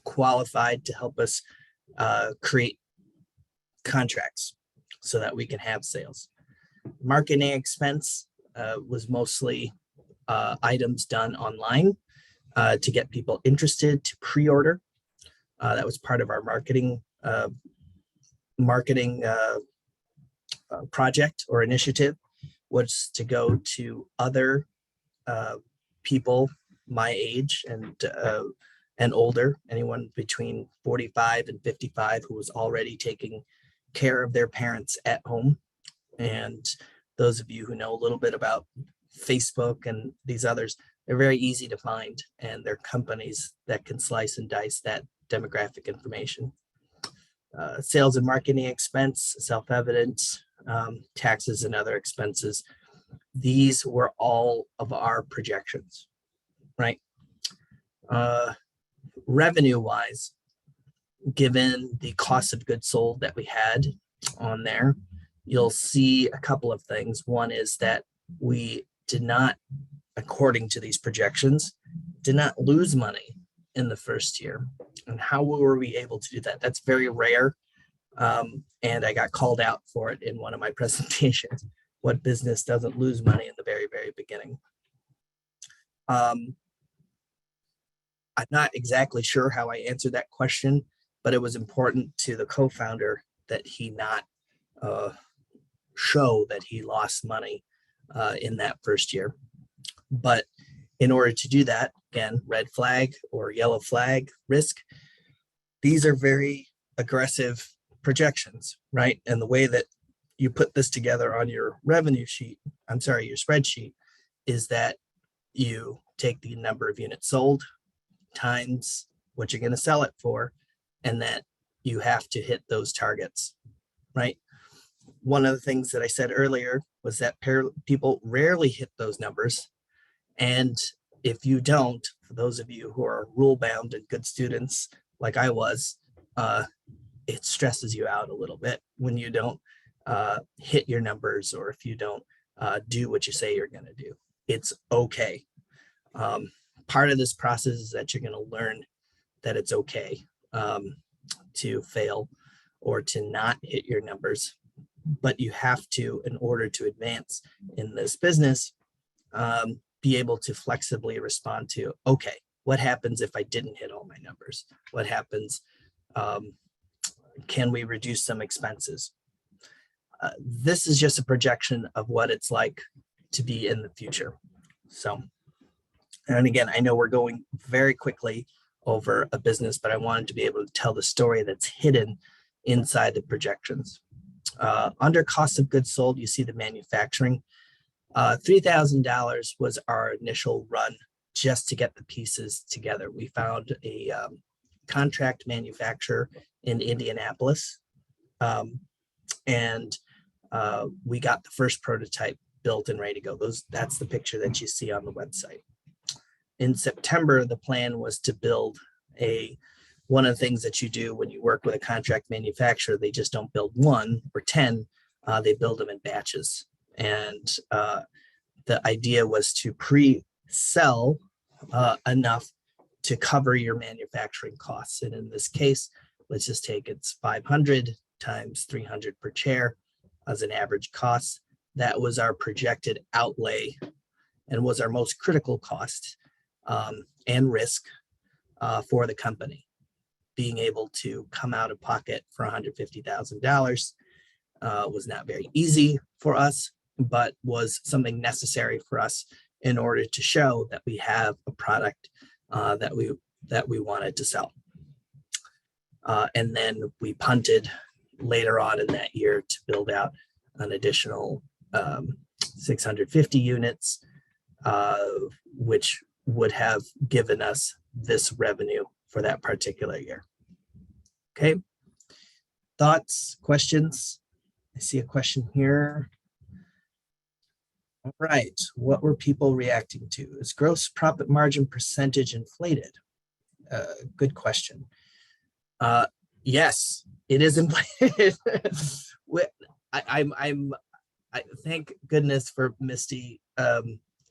qualified to help us create contracts so that we can have sales. Marketing expense was mostly items done online to get people interested, to pre-order. That was part of our marketing project or initiative, was to go to other people my age and older, anyone between 45 and 55 who was already taking care of their parents at home. And those of you who know a little bit about Facebook and these others, they're very easy to find, and they're companies that can slice and dice that demographic information. Sales and marketing expense, self-evident, taxes and other expenses. These were all of our projections, right? Revenue-wise, given the cost of goods sold that we had on there, you'll see a couple of things. One is that we did not, according to these projections, did not lose money in the first year. And how were we able to do that? That's very rare. And I got called out for it in one of my presentations. What business doesn't lose money in the very, very beginning? I'm not exactly sure how I answered that question, but it was important to the co-founder that he not show that he lost money in that first year. But in order to do that, again, red flag or yellow flag risk, these are very aggressive projections, right? And the way that you put this together on your revenue sheet, your spreadsheet, is that you take the number of units sold times what you're going to sell it for, and that you have to hit those targets, right? One of the things that I said earlier was that people rarely hit those numbers. And if you don't, for those of you who are rule bound and good students like I was, it stresses you out a little bit when you don't hit your numbers, or if you don't do what you say you're going to do. It's okay. Part of this process is that you're going to learn that it's okay to fail or to not hit your numbers. But you have to, in order to advance in this business, be able to flexibly respond to, okay, what happens if I didn't hit all my numbers? What happens? Can we reduce some expenses? This is just a projection of what it's like to be in the future. So, and again, I know we're going very quickly over a business, but I wanted to be able to tell the story that's hidden inside the projections. Under cost of goods sold, you see the manufacturing. $3,000 was our initial run just to get the pieces together. We found a contract manufacturer in Indianapolis, and we got the first prototype built and ready to go. That's the picture that you see on the website. In September, the plan was to build one of the things that you do when you work with a contract manufacturer, they just don't build 1 or 10, they build them in batches. And the idea was to pre-sell enough to cover your manufacturing costs. And in this case, let's just take it's 500 times 300 per chair as an average cost. That was our projected outlay and was our most critical cost and risk for the company. Being able to come out of pocket for $150,000 was not very easy for us, but was something necessary for us in order to show that we have a product that we wanted to sell. And then we punted later on in that year to build out an additional 650 units, which would have given us this revenue for that particular year. Okay. Thoughts, questions? I see a question here. All right. What were people reacting to? Is gross profit margin percentage inflated? Good question. Yes, it is inflated. I thank goodness for Misty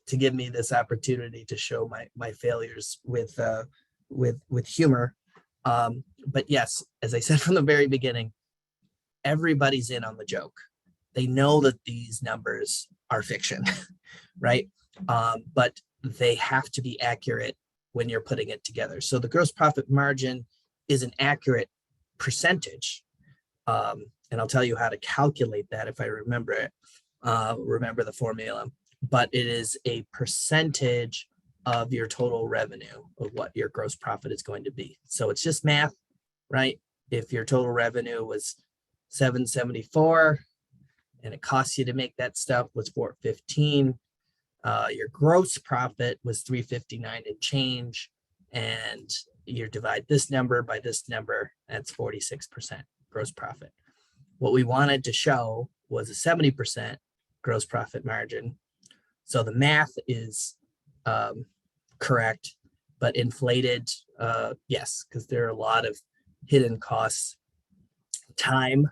to give me this opportunity to show my failures with humor. But yes, as I said from the very beginning, everybody's in on the joke. They know that these numbers are fiction, right? But they have to be accurate when you're putting it together. So the gross profit margin is an accurate percentage. And I'll tell you how to calculate that if I remember it, remember the formula. But it is a percentage of your total revenue of what your gross profit is going to be. So it's just math, right? If your total revenue was 774 and it costs you to make that stuff was 415, your gross profit was 359 and change, and you divide this number by this number, that's 46% gross profit. What we wanted to show was a 70% gross profit margin. So the math is correct, but inflated, yes, because there are a lot of hidden costs. Time,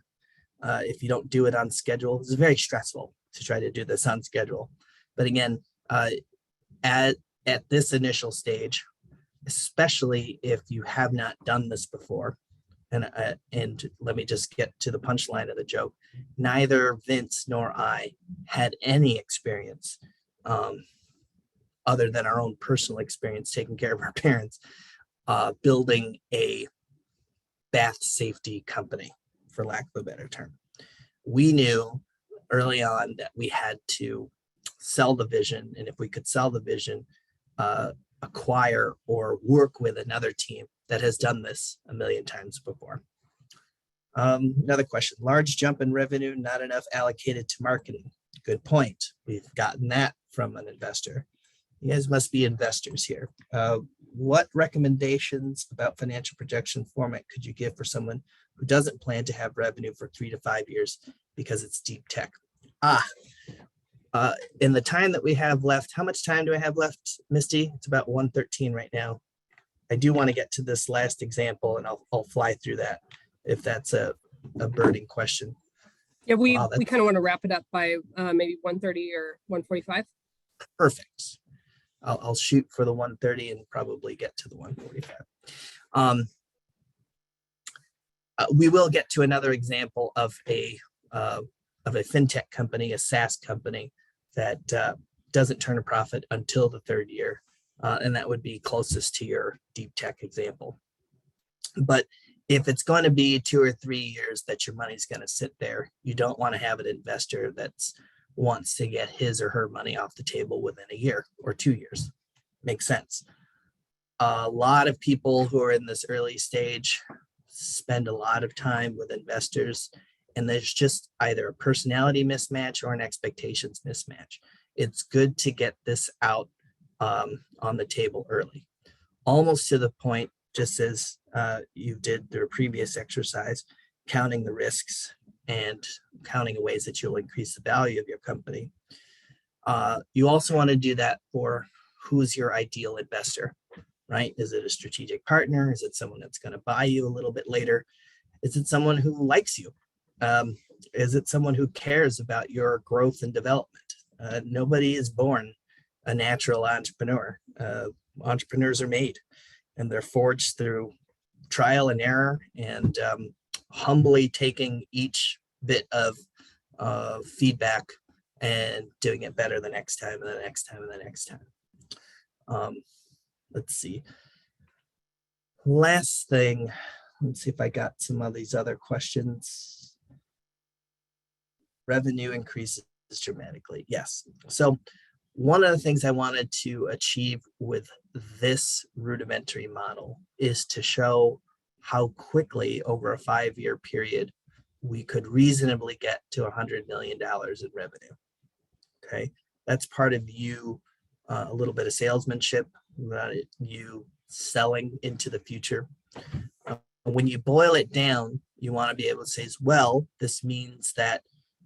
if you don't do it on schedule, it's very stressful to try to do this on schedule. But again, at this initial stage, especially if you have not done this before, and let me just get to the punchline of the joke. Neither Vince nor I had any experience other than our own personal experience taking care of our parents, building a bath safety company, for lack of a better term. We knew early on that we had to sell the vision, and if we could sell the vision, acquire or work with another team that has done this a million times before. Another question, large jump in revenue, not enough allocated to marketing. Good point. We've gotten that from an investor. You guys must be investors here. What recommendations about financial projection format could you give for someone who doesn't plan to have revenue for 3 to 5 years because it's deep tech? In the time that we have left, how much time do I have left, Misty? It's about 1:13 right now. I do want to get to this last example, and I'll fly through that if that's a burning question. Yeah, we kind of want to wrap it up by maybe 1:30 or 1:45. Perfect. I'll shoot for the 1:30 and probably get to the 1:45. We will get to another example of a fintech company, a SaaS company that doesn't turn a profit until the 3rd year, and that would be closest to your deep tech example. But if it's going to be 2 or 3 years that your money's going to sit there, you don't want to have an investor that's wants to get his or her money off the table within a year or 2 years. Makes sense. A lot of people who are in this early stage spend a lot of time with investors, and there's just either a personality mismatch or an expectations mismatch. It's good to get this out on the table early, almost to the point, just as you did their previous exercise, counting the risks and counting ways that you'll increase the value of your company. You also want to do that for who's your ideal investor, right? Is it a strategic partner? Is it someone that's going to buy you a little bit later? Is it someone who likes you? Is it someone who cares about your growth and development? Nobody is born a natural entrepreneur. Entrepreneurs are made, and they're forged through trial and error and humbly taking each bit of feedback and doing it better the next time and the next time and the next time. Let's see. Last thing, let's see if I got some of these other questions. Revenue increases dramatically. Yes. So one of the things I wanted to achieve with this rudimentary model is to show how quickly over a 5-year period we could reasonably get to $100 million in revenue. Okay, that's part of you, a little bit of salesmanship, you selling into the future. When you boil it down, you want to be able to say, well, this means that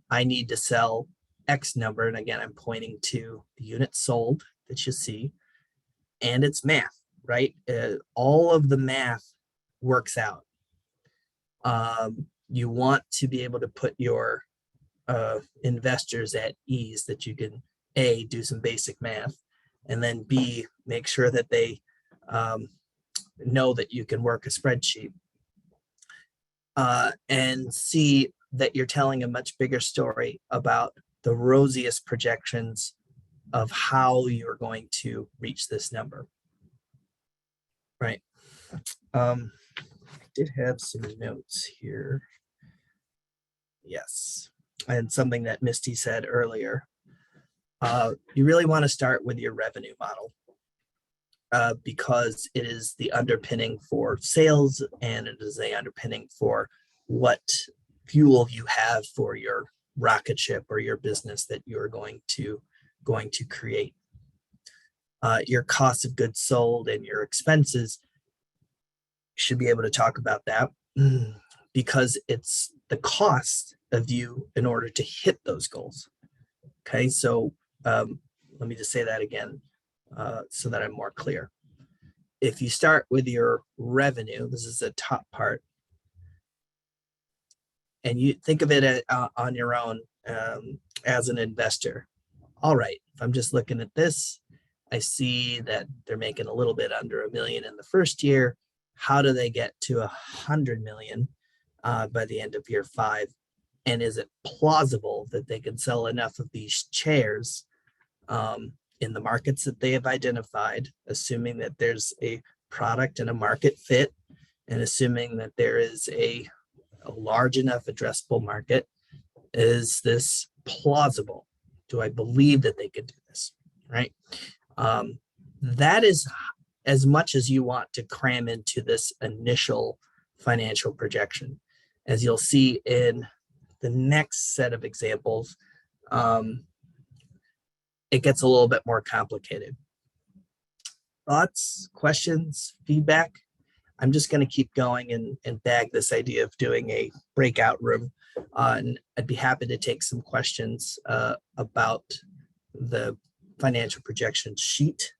I need to sell X number. And again, I'm pointing to the units sold that you see, and it's math, right? All of the math works out. You want to be able to put your investors at ease that you can A, do some basic math, and then B, make sure that they know that you can work a spreadsheet, and C, that you're telling a much bigger story about the rosiest projections of how you're going to reach this number, right? I did have some notes here. Yes, and something that Misty said earlier. You really want to start with your revenue model because it is the underpinning for sales, and it is the underpinning for what fuel you have for your rocket ship or your business that you're going to create. Your cost of goods sold and your expenses, you should be able to talk about that because it's the cost of you in order to hit those goals. Okay, so let me just say that again so that I'm more clear. If you start with your revenue, this is the top part, and you think of it on your own as an investor. All right, if I'm just looking at this, I see that they're making a little bit under $1 million in the first year. How do they get to $100 million by the end of year 5? And is it plausible that they can sell enough of these chairs in the markets that they have identified, assuming that there's a product and a market fit, and assuming that there is a large enough addressable market? Is this plausible? Do I believe that they could do this, right? That is as much as you want to cram into this initial financial projection. As you'll see in the next set of examples, it gets a little bit more complicated. Thoughts, questions, feedback? I'm just going to keep going and bag this idea of doing a breakout room. And I'd be happy to take some questions about the financial projection sheet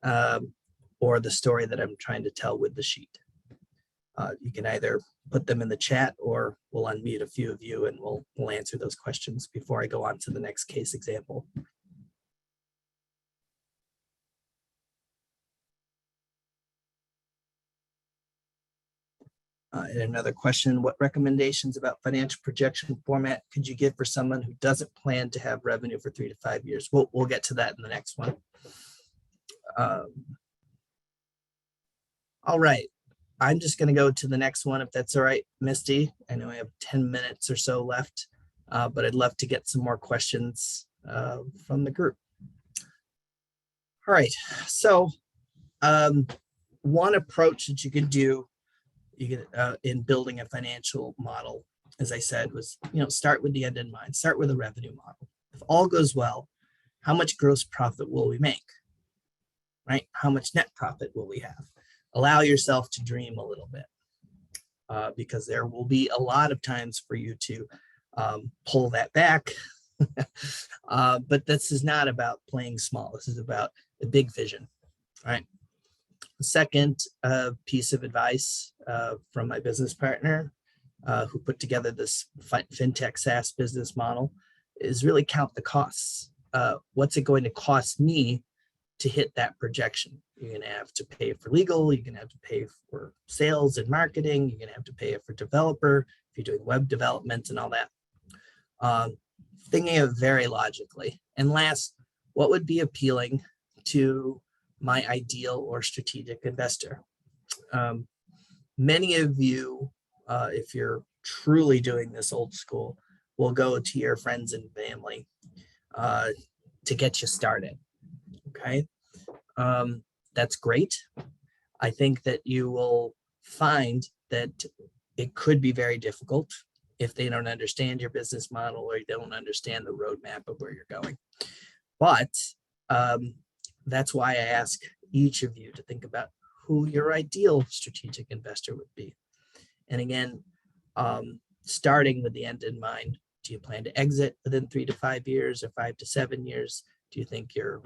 or the story that I'm trying to tell with the sheet. You can either put them in the chat or we'll unmute a few of you and we'll answer those questions before I go on to the next case example. And another question, what recommendations about financial projection format could you give for someone who doesn't plan to have revenue for 3 to 5 years? We'll get to that in the next one. All right, I'm just going to go to the next one, if that's all right, Misty. I know I have 10 minutes or so left, but I'd love to get some more questions from the group. All right, so one approach that you can do in building a financial model, as I said, was, start with the end in mind, start with a revenue model. If all goes well, how much gross profit will we make, right? How much net profit will we have? Allow yourself to dream a little bit because there will be a lot of times for you to pull that back. But this is not about playing small. This is about a big vision, right? The second piece of advice from my business partner who put together this fintech SaaS business model is really count the costs. What's it going to cost me to hit that projection? You're going to have to pay for legal. You're going to have to pay for sales and marketing. You're going to have to pay for developer if you're doing web development and all that. Thinking of very logically. And last, what would be appealing to my ideal or strategic investor? Many of you, if you're truly doing this old school, will go to your friends and family to get you started. Okay. That's great. I think that you will find that it could be very difficult if they don't understand your business model or you don't understand the roadmap of where you're going. But that's why I ask each of you to think about who your ideal strategic investor would be. And again, starting with the end in mind, do you plan to exit within 3 to 5 years or 5 to 7 years? Do you think your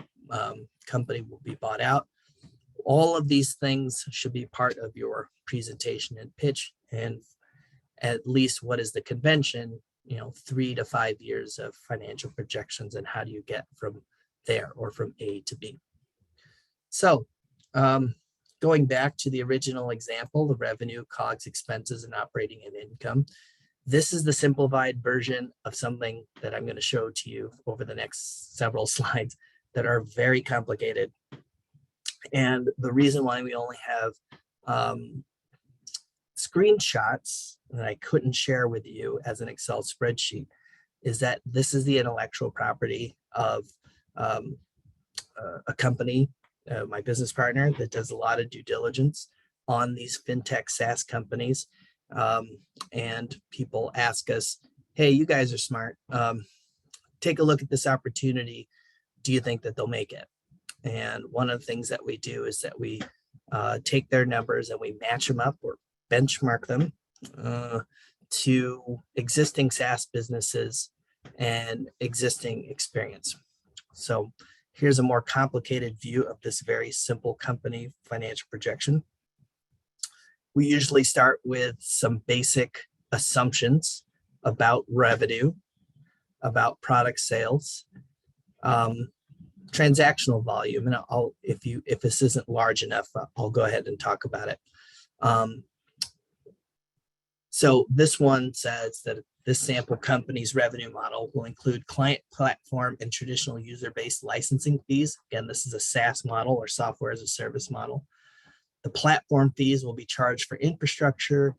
company will be bought out? All of these things should be part of your presentation and pitch. And at least what is the convention, 3 to 5 years of financial projections, and how do you get from there or from A to B? So going back to the original example, the revenue, COGS, expenses, and operating and income, this is the simplified version of something that I'm going to show to you over the next several slides that are very complicated. And the reason why we only have screenshots that I couldn't share with you as an Excel spreadsheet is that this is the intellectual property of a company, my business partner, that does a lot of due diligence on these fintech SaaS companies. And people ask us, hey, you guys are smart. Take a look at this opportunity. Do you think that they'll make it? And one of the things that we do is that we take their numbers and we match them up or benchmark them to existing SaaS businesses and existing experience. So here's a more complicated view of this very simple company financial projection. We usually start with some basic assumptions about revenue, about product sales, transactional volume, and if this isn't large enough, I'll go ahead and talk about it. So this one says that this sample company's revenue model will include client platform and traditional user-based licensing fees. Again, this is a SaaS model or software as a service model. The platform fees will be charged for infrastructure,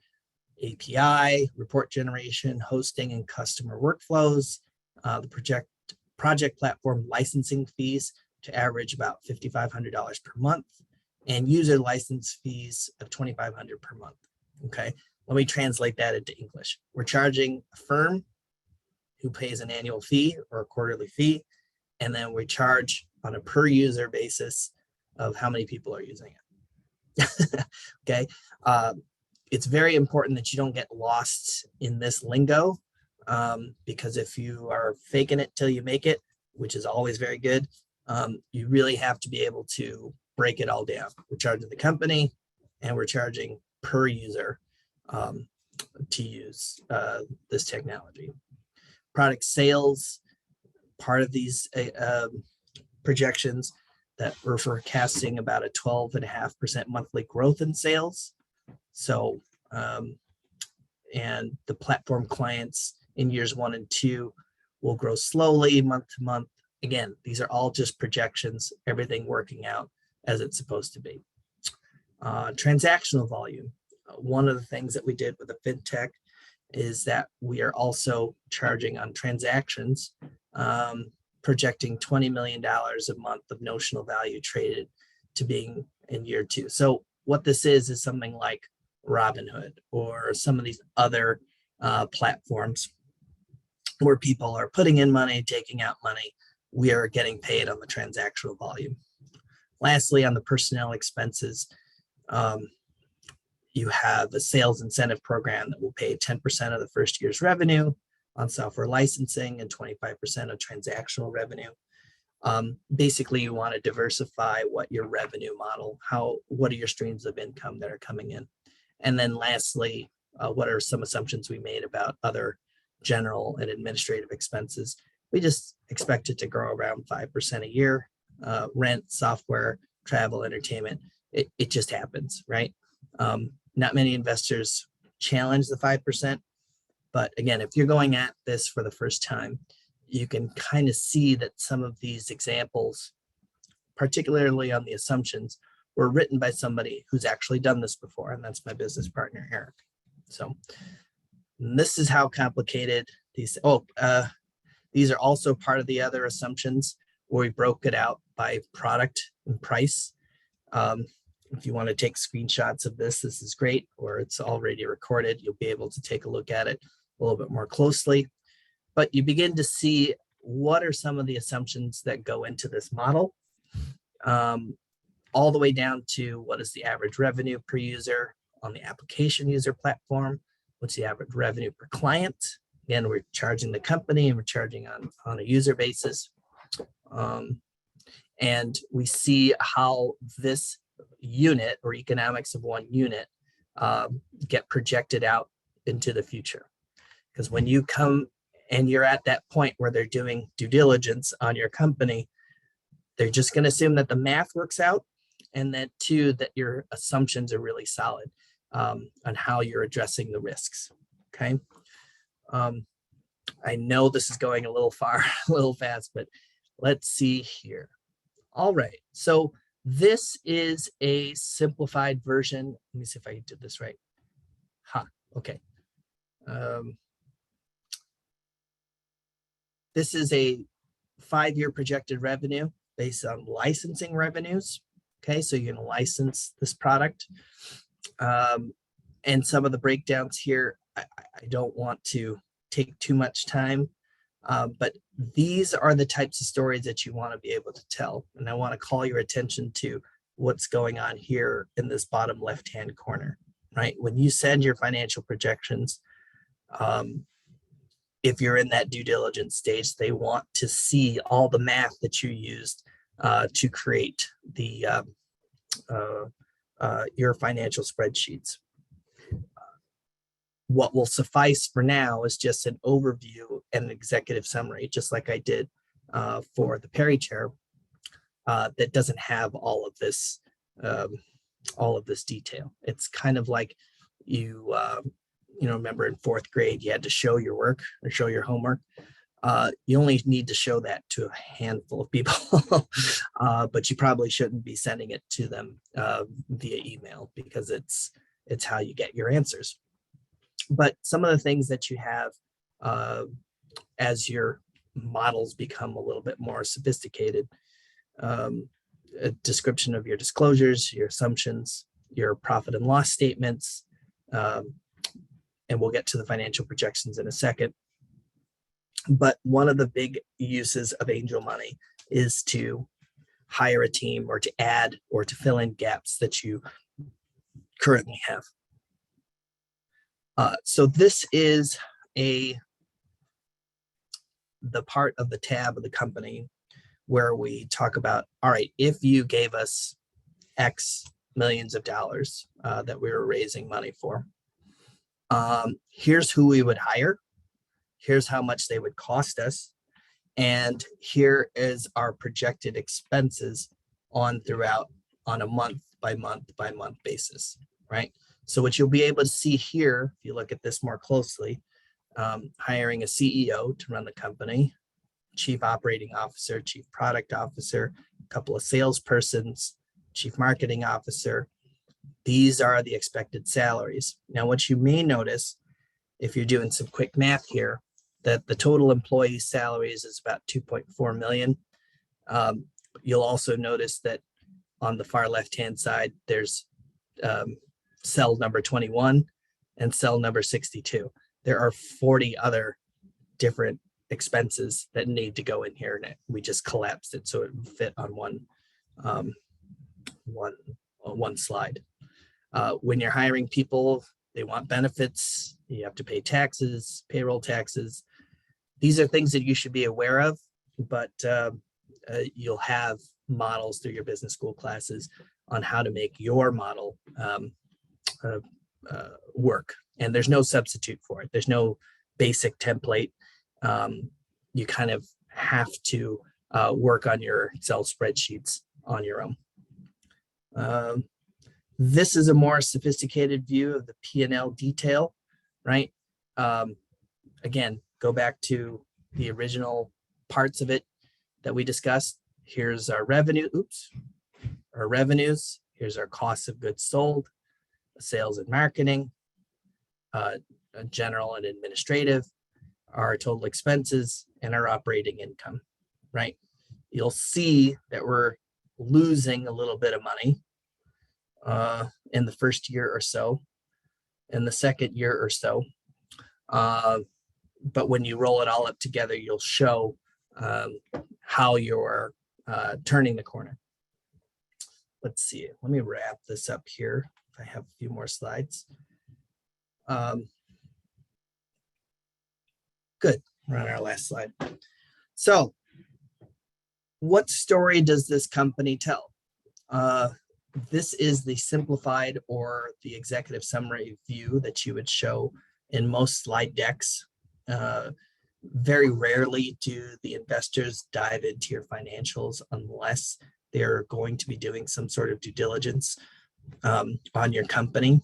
API, report generation, hosting, and customer workflows. The project platform licensing fees to average about $5,500 per month, and user license fees of $2,500 per month. Okay, let me translate that into English. We're charging a firm who pays an annual fee or a quarterly fee, and then we charge on a per user basis of how many people are using it. Okay, it's very important that you don't get lost in this lingo, because if you are faking it till you make it, which is always very good, you really have to be able to break it all down. We're charging the company and we're charging per user to use this technology. Product sales, part of these projections that we're forecasting about a 12.5% monthly growth in sales. So, and the platform clients in years 1 and 2 will grow slowly month to month. Again, these are all just projections, everything working out as it's supposed to be. Transactional volume. One of the things that we did with the fintech is that we are also charging on transactions, projecting $20 million a month of notional value traded to being in year 2. So what this is something like Robinhood or some of these other platforms where people are putting in money, taking out money. We are getting paid on the transactional volume. Lastly, on the personnel expenses, you have a sales incentive program that will pay 10% of the first year's revenue on software licensing and 25% of transactional revenue. Basically, you want to diversify what your revenue model, what are your streams of income that are coming in? And then lastly, what are some assumptions we made about other general and administrative expenses? We just expect it to grow around 5% a year. Rent, software, travel, entertainment. It just happens, right? Not many investors challenge the 5%. But again, if you're going at this for the first time, you can kind of see that some of these examples, particularly on the assumptions, were written by somebody who's actually done this before, and that's my business partner, Eric. So this is how complicated these, these are also part of the other assumptions where we broke it out by product and price. If you want to take screenshots of this, this is great, or it's already recorded. You'll be able to take a look at it a little bit more closely. But you begin to see what are some of the assumptions that go into this model, all the way down to what is the average revenue per user on the application user platform, what's the average revenue per client. Again, we're charging the company and we're charging on a user basis. And we see how this unit or economics of one unit get projected out into the future. Because when you come and you're at that point where they're doing due diligence on your company, they're just going to assume that the math works out, and that too, that your assumptions are really solid on how you're addressing the risks. Okay. I know this is going a little fast, but let's see here. All right. So this is a simplified version. Let me see if I did this right. Okay. This is a 5-year projected revenue based on licensing revenues. Okay, so you're going to license this product. And some of the breakdowns here, I don't want to take too much time, but these are the types of stories that you want to be able to tell. And I want to call your attention to what's going on here in this bottom left-hand corner, right? When you send your financial projections, if you're in that due diligence stage, they want to see all the math that you used to create the your financial spreadsheets. What will suffice for now is just an overview and an executive summary, just like I did for the Perry chair, that doesn't have all of this detail. It's kind of like you remember in 4th grade, you had to show your work or show your homework. You only need to show that to a handful of people, but you probably shouldn't be sending it to them via email, because it's how you get your answers. But some of the things that you have as your models become a little bit more sophisticated, a description of your disclosures, your assumptions, your profit and loss statements, and we'll get to the financial projections in a second. But one of the big uses of angel money is to hire a team or to add or to fill in gaps that you currently have. So this is the part of the tab of the company where we talk about, all right, if you gave us X millions of dollars that we were raising money for, here's who we would hire. Here's how much they would cost us. And here is our projected expenses on a month by month basis, right? So what you'll be able to see here, if you look at this more closely, hiring a CEO to run the company, chief operating officer, chief product officer, a couple of salespersons, chief marketing officer. These are the expected salaries. Now, what you may notice, if you're doing some quick math here, that the total employee salaries is about 2.4 million. You'll also notice that on the far left-hand side, there's cell number 21 and cell number 62. There are 40 other different expenses that need to go in here, and we just collapsed it so it would fit on one slide. When you're hiring people, they want benefits, you have to pay taxes, payroll taxes. These are things that you should be aware of, but you'll have models through your business school classes on how to make your model work. And there's no substitute for it. There's no basic template. You kind of have to work on your Excel spreadsheets on your own. This is a more sophisticated view of the P&L detail, right? Again, go back to the original parts of it that we discussed. Here's our revenue, our revenues. Here's our cost of goods sold, sales and marketing, general and administrative, our total expenses, and our operating income, right? You'll see that we're losing a little bit of money in the first year or so, in the second year or so. But when you roll it all up together, you'll show how you're turning the corner. Let's see. Let me wrap this up here. I have a few more slides. Good. We're on our last slide. So, what story does this company tell? This is the simplified or the executive summary view that you would show in most slide decks. Very rarely do the investors dive into your financials unless they're going to be doing some sort of due diligence on your company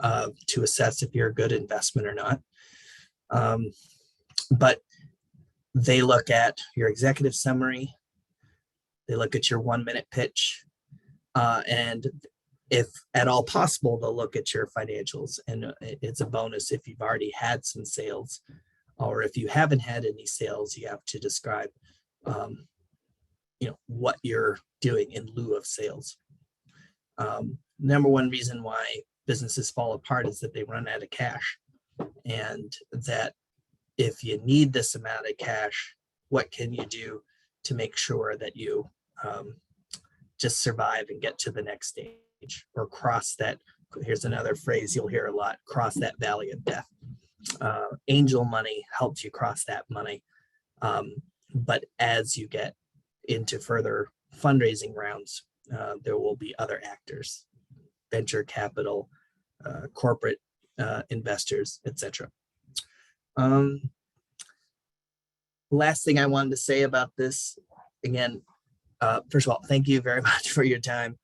to assess if you're a good investment or not. But they look at your executive summary, they look at your 1-minute pitch, and if at all possible, they'll look at your financials. And it's a bonus if you've already had some sales, or if you haven't had any sales, you have to describe what you're doing in lieu of sales. Number one reason why businesses fall apart is that they run out of cash, and that if you need this amount of cash, what can you do to make sure that you just survive and get to the next stage, or cross that? Here's another phrase you'll hear a lot: cross that valley of death. Angel money helps you cross that money, but as you get into further fundraising rounds, there will be other actors, venture capital, corporate investors, etc. Last thing I wanted to say about this, again, first of all, thank you very much for your time.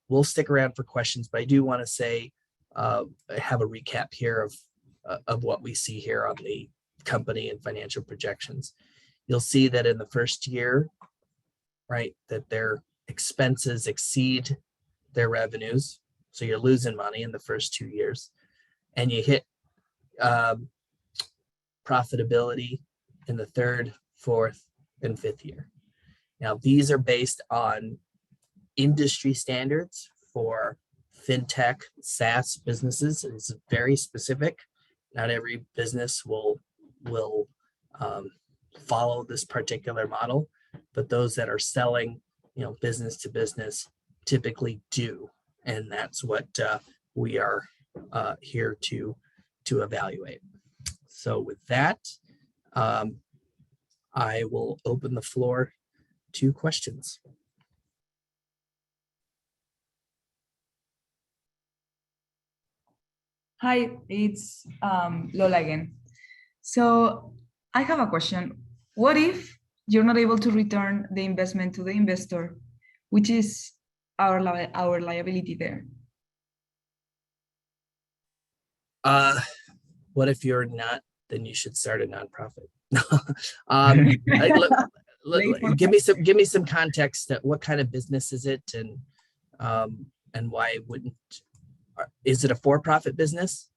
We'll stick around for questions, but I do want to say, I have a recap here of what we see here on the company and financial projections. You'll see that in the first year, right, that their expenses exceed their revenues. So you're losing money in the first 2 years, and you hit profitability in the third, fourth, and fifth year. Now, these are based on industry standards for fintech, SaaS businesses. It's very specific. Not every business will follow this particular model, but those that are selling, business to business typically do, and that's what we are here to evaluate. So with that, I will open the floor to questions. Hi, it's Lola again. So I have a question. What if you're not able to return the investment to the investor, which is our liability there? What if you're not? Then you should start a nonprofit. Give me some context. What kind of business is it, and why wouldn't? Is it a for-profit business?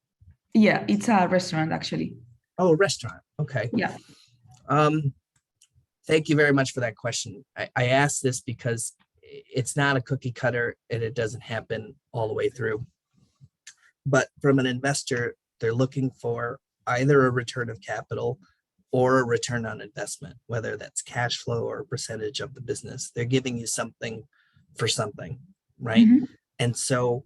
Yeah, it's a restaurant actually. Oh, a restaurant. Okay. Yeah. Thank you very much for that question. I asked this because it's not a cookie cutter and it doesn't happen all the way through. But from an investor, they're looking for either a return of capital or a return on investment, whether that's cash flow or a percentage of the business. They're giving you something for something, right? Mm-hmm. And so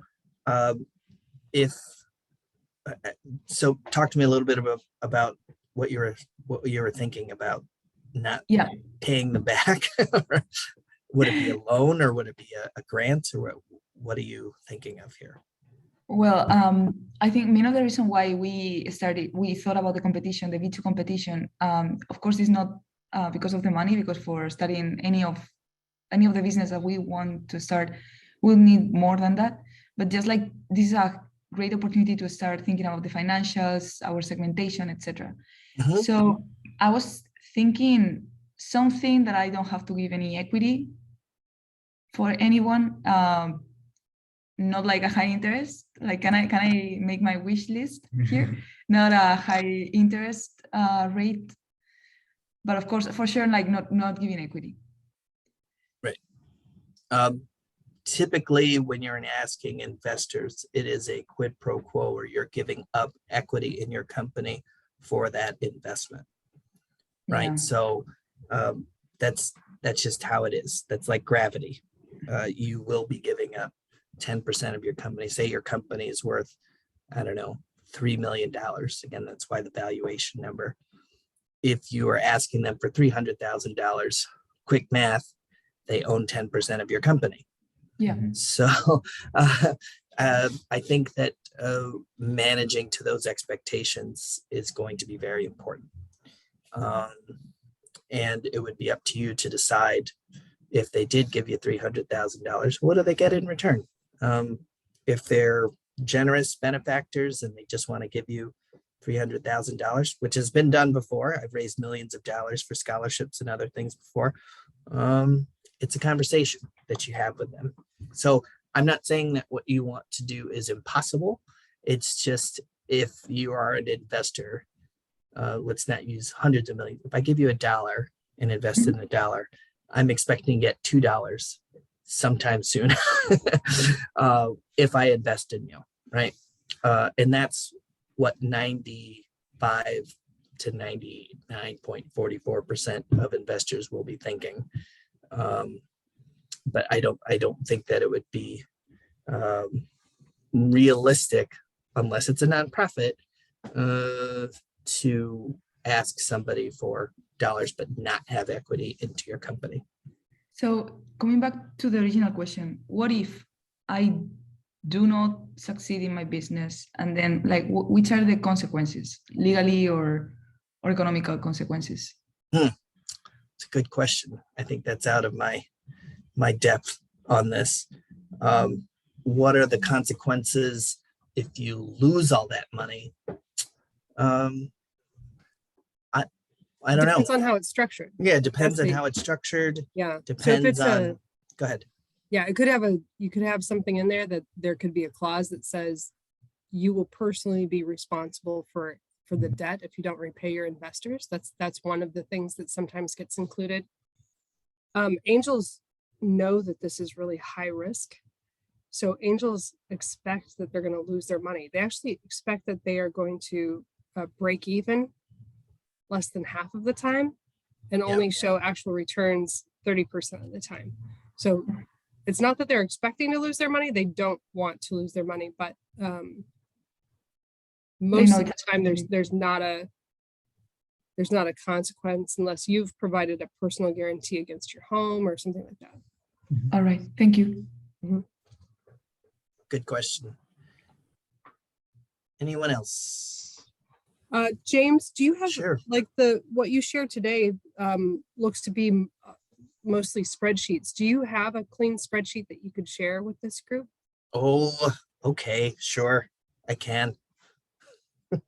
so talk to me a little bit about what you were thinking about not paying them back. Would it be a loan, or would it be a grant, or what are you thinking of here? Well, I think main of the reason why we thought about the competition, the B2 competition, of course, is not because of the money, because for studying any of any of the business that we want to start will need more than that. But just like this is a great opportunity to start thinking about the financials, our segmentation, etc. Mhm. So I was thinking something that I don't have to give any equity for anyone, not like a high interest. Like, can I make my wish list here? Not a high interest rate, but of course, for sure, like not giving equity. Right. Typically, when you're asking investors, it is a quid pro quo, where you're giving up equity in your company for that investment. Right. Yeah. So that's just how it is. That's like gravity. You will be giving up 10% of your company. Say your company is worth, I don't know, $3 million. Again, that's why the valuation number. If you are asking them for $300,000, quick math, they own 10% of your company. Yeah. So I think that managing to those expectations is going to be very important. And it would be up to you to decide, if they did give you $300,000, what do they get in return? If they're generous benefactors and they just want to give you $300,000, which has been done before. I've raised millions of dollars for scholarships and other things before. It's a conversation that you have with them. So I'm not saying that what you want to do is impossible. It's just, if you are an investor, let's not use hundreds of millions. If I give you $1 and invest in $1, I'm expecting to get $2 sometime soon if I invest in you, right? And that's what 95 to 99.44% of investors will be thinking. But I don't think that it would be realistic, unless it's a nonprofit, to ask somebody for dollars but not have equity into your company. So coming back to the original question, what if I do not succeed in my business, and then like which are the consequences, legally or economical consequences? It's a good question. I think that's out of my depth on this. What are the consequences if you lose all that money? I don't know. Depends on how it's structured. Yeah, it depends That's on the- how it's structured. Yeah. Depends so if it's on. Go ahead. Yeah, it could have you could have something in there that there could be a clause that says you will personally be responsible for the debt if you don't repay your investors. That's one of the things that sometimes gets included. Angels know that this is really high risk. So angels expect that they're going to lose their money. They actually expect that they are going to break even less than half of the time, and only show actual returns 30% of the time. So it's not that they're expecting to lose their money. They don't want to lose their money, but most of the time there's not a consequence unless you've provided a personal guarantee against your home or something like that. All right, thank you. Good question. Anyone else? James, do you have Sure. like what you shared today looks to be mostly spreadsheets. Do you have a clean spreadsheet that you could share with this group? Oh, okay, sure, I can.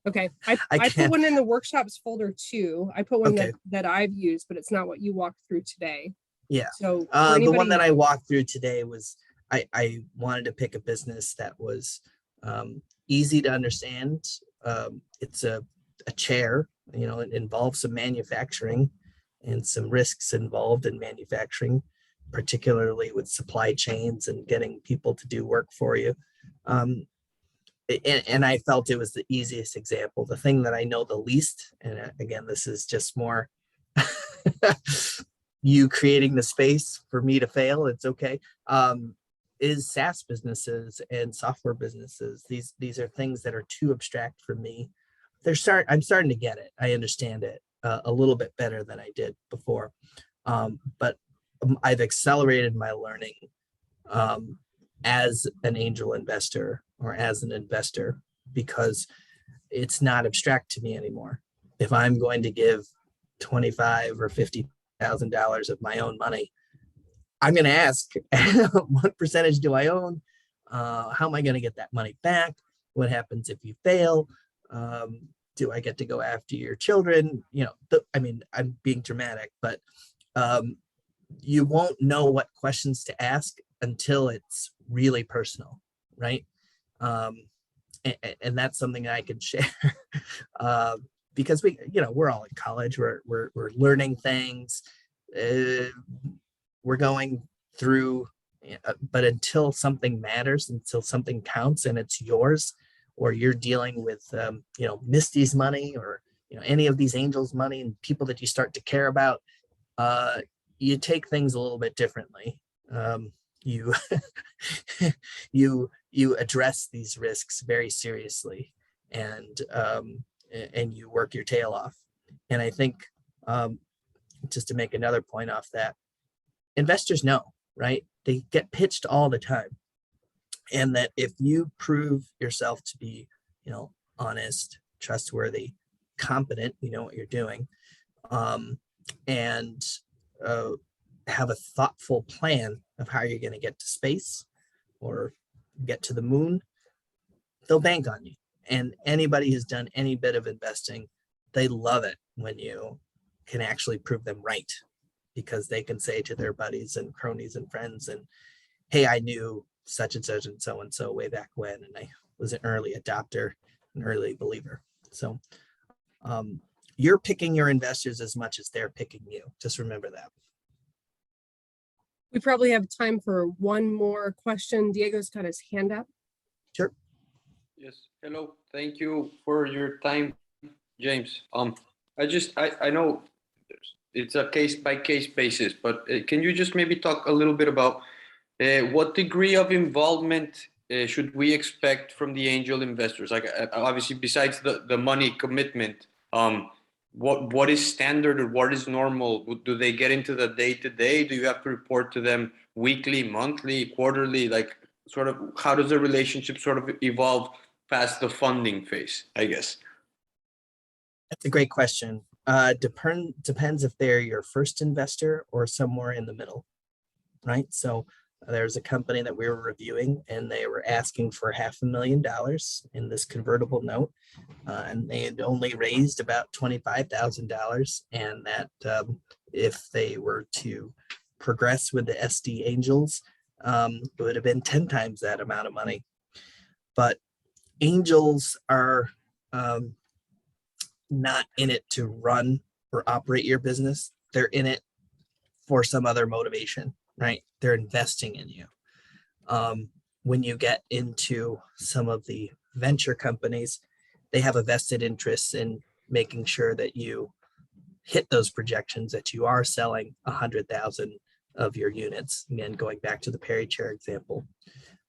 Okay, I put one in the workshops folder too. I put one that I've used, but it's not what you walked through today. Yeah. So the one that I walked through today was I wanted to pick a business that was easy to understand. It's a chair, it involves some manufacturing and some risks involved in manufacturing, particularly with supply chains and getting people to do work for you. And I felt it was the easiest example. The thing that I know the least, and again, this is just more you creating the space for me to fail, it's okay, is SaaS businesses and software businesses. These are things that are too abstract for me. I'm starting to get it. I understand it a little bit better than I did before. But I've accelerated my learning as an angel investor or as an investor, because it's not abstract to me anymore. If I'm going to give $25,000 or $50,000 of my own money, I'm going to ask, what percentage do I own? How am I going to get that money back? What happens if you fail? Do I get to go after your children? You know, I mean, I'm being dramatic, but you won't know what questions to ask until it's really personal, right? And that's something I can share because we're all in college, we're learning things, we're going through, but until something matters, until something counts and it's yours, or you're dealing with Misty's money, or any of these angels' money and people that you start to care about, you take things a little bit differently. You you address these risks very seriously, and you work your tail off. And I think, just to make another point off that, investors know, right? They get pitched all the time, and that if you prove yourself to be, honest, trustworthy, competent, you know what you're doing, and have a thoughtful plan of how you're going to get to space or get to the moon, they'll bank on you. And anybody who's done any bit of investing, they love it when you can actually prove them right, because they can say to their buddies and cronies and friends, and hey, I knew such and such and so way back when, and I was an early adopter, an early believer. So you're picking your investors as much as they're picking you. Just remember that. We probably have time for one more question. Diego's got his hand up. Sure. Yes. Hello. Thank you for your time, James. I know it's a case by case basis, but can you just maybe talk a little bit about what degree of involvement should we expect from the angel investors? Like, obviously, besides the money commitment, what is standard or what is normal? Do they get into the day to day? Do you have to report to them weekly, monthly, quarterly? Like, sort of, how does the relationship sort of evolve past the funding phase, I guess? That's a great question. Depends if they're your first investor or somewhere in the middle, right? So there's a company that we were reviewing, and they were asking for $500,000 in this convertible note, and they had only raised about $25,000, and that if they were to progress with the SD Angels, it would have been 10 times that amount of money. But angels are not in it to run or operate your business. They're in it for some other motivation, right? They're investing in you. When you get into some of the venture companies, they have a vested interest in making sure that you hit those projections, that you are selling 100,000 of your units. Again, going back to the Perry chair example,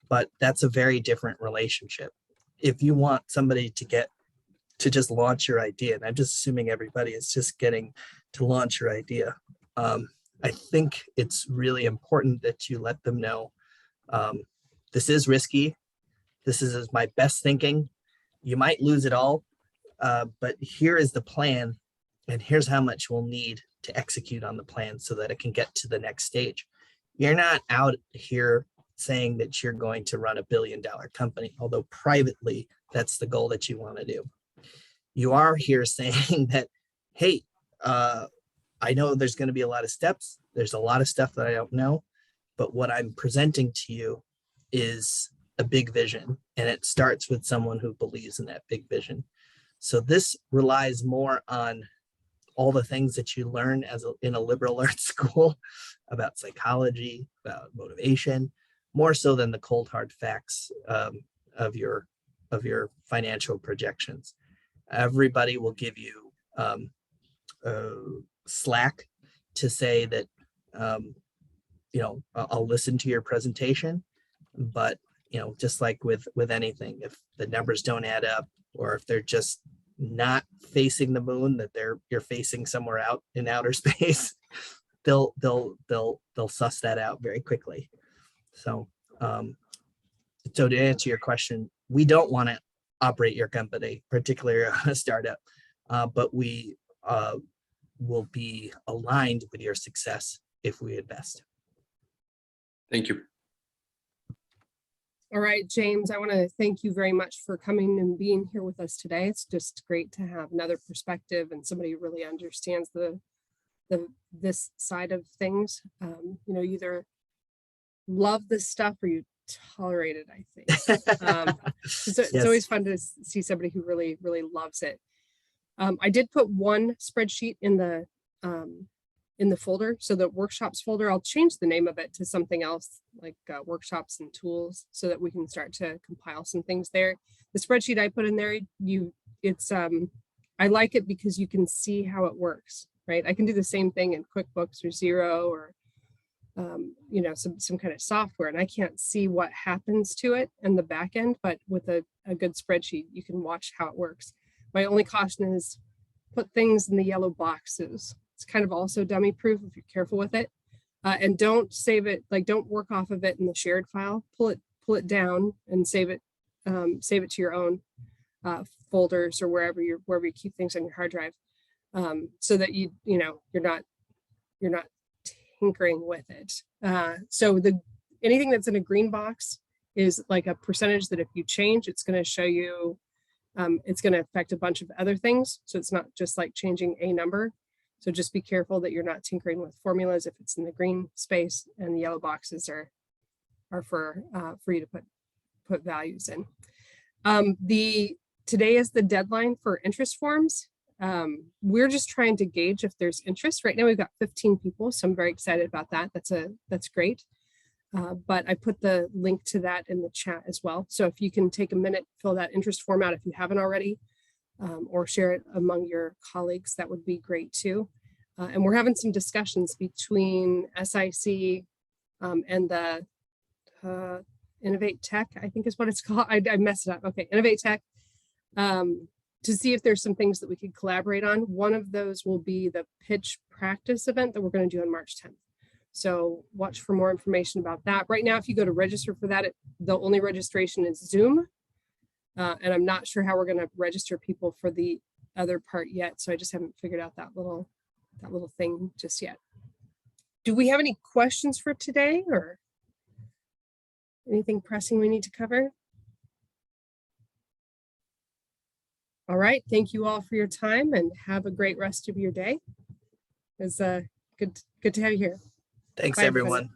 but that's a very different relationship. If you want somebody to just launch your idea, and I'm just assuming everybody is just getting to launch your idea, I think it's really important that you let them know, this is risky. This is my best thinking. You might lose it all, but here is the plan, and here's how much we'll need to execute on the plan so that it can get to the next stage. You're not out here saying that you're going to run $1 billion company, although privately, that's the goal that you want to do. You are here saying that, hey, I know there's going to be a lot of steps. There's a lot of stuff that I don't know, but what I'm presenting to you is a big vision, and it starts with someone who believes in that big vision. So this relies more on all the things that you learn in a liberal arts school about psychology, about motivation, more so than the cold hard facts of your financial projections. Everybody will give you slack to say that, I'll listen to your presentation, but just like with anything, if the numbers don't add up, or if they're just not facing the moon, that you're facing somewhere out in outer space, they'll suss that out very quickly. So to answer your question, we don't want to operate your company, particularly a startup, but we will be aligned with your success if we invest. Thank you. All right, James, I want to thank you very much for coming and being here with us today. It's just great to have another perspective and somebody who really understands this side of things. You know, you either love this stuff or you tolerate it, I think. It's Yes. always fun to see somebody who really, really loves it. I did put one spreadsheet in the folder. So the workshops folder, I'll change the name of it to something else like workshops and tools so that we can start to compile some things there. The spreadsheet I put in there, I like it because you can see how it works, right? I can do the same thing in QuickBooks or Xero or, you know, some kind of software, and I can't see what happens to it in the back end, but with a good spreadsheet, you can watch how it works. My only caution is put things in the yellow boxes. It's kind of also dummy proof if you're careful with it. And don't save it, like don't work off of it in the shared file. Pull it down and save it to your own folders or wherever you keep things on your hard drive, so that you're not tinkering with it. So anything that's in a green box is like a percentage that if you change, it's going to show you, it's going to affect a bunch of other things. So it's not just like changing a number. So just be careful that you're not tinkering with formulas if it's in the green space, and the yellow boxes are for you to put values in. Today is the deadline for interest forms. We're just trying to gauge if there's interest. Right now we've got 15 people, so I'm very excited about that. That's great. But I put the link to that in the chat as well. So if you can take a minute, fill that interest form out if you haven't already, or share it among your colleagues, that would be great too. And we're having some discussions between SIC and the Innovate Tech, I think is what it's called. I messed it up. Okay, Innovate Tech, to see if there's some things that we could collaborate on. One of those will be the pitch practice event that we're going to do on March 10th. So watch for more information about that. Right now, if you go to register for that, the only registration is Zoom. And I'm not sure how we're going to register people for the other part yet. So I just haven't figured out that little thing just yet. Do we have any questions for today or anything pressing we need to cover? All right. Thank you all for your time and have a great rest of your day. It was good to have you here. Thanks, Bye, everyone.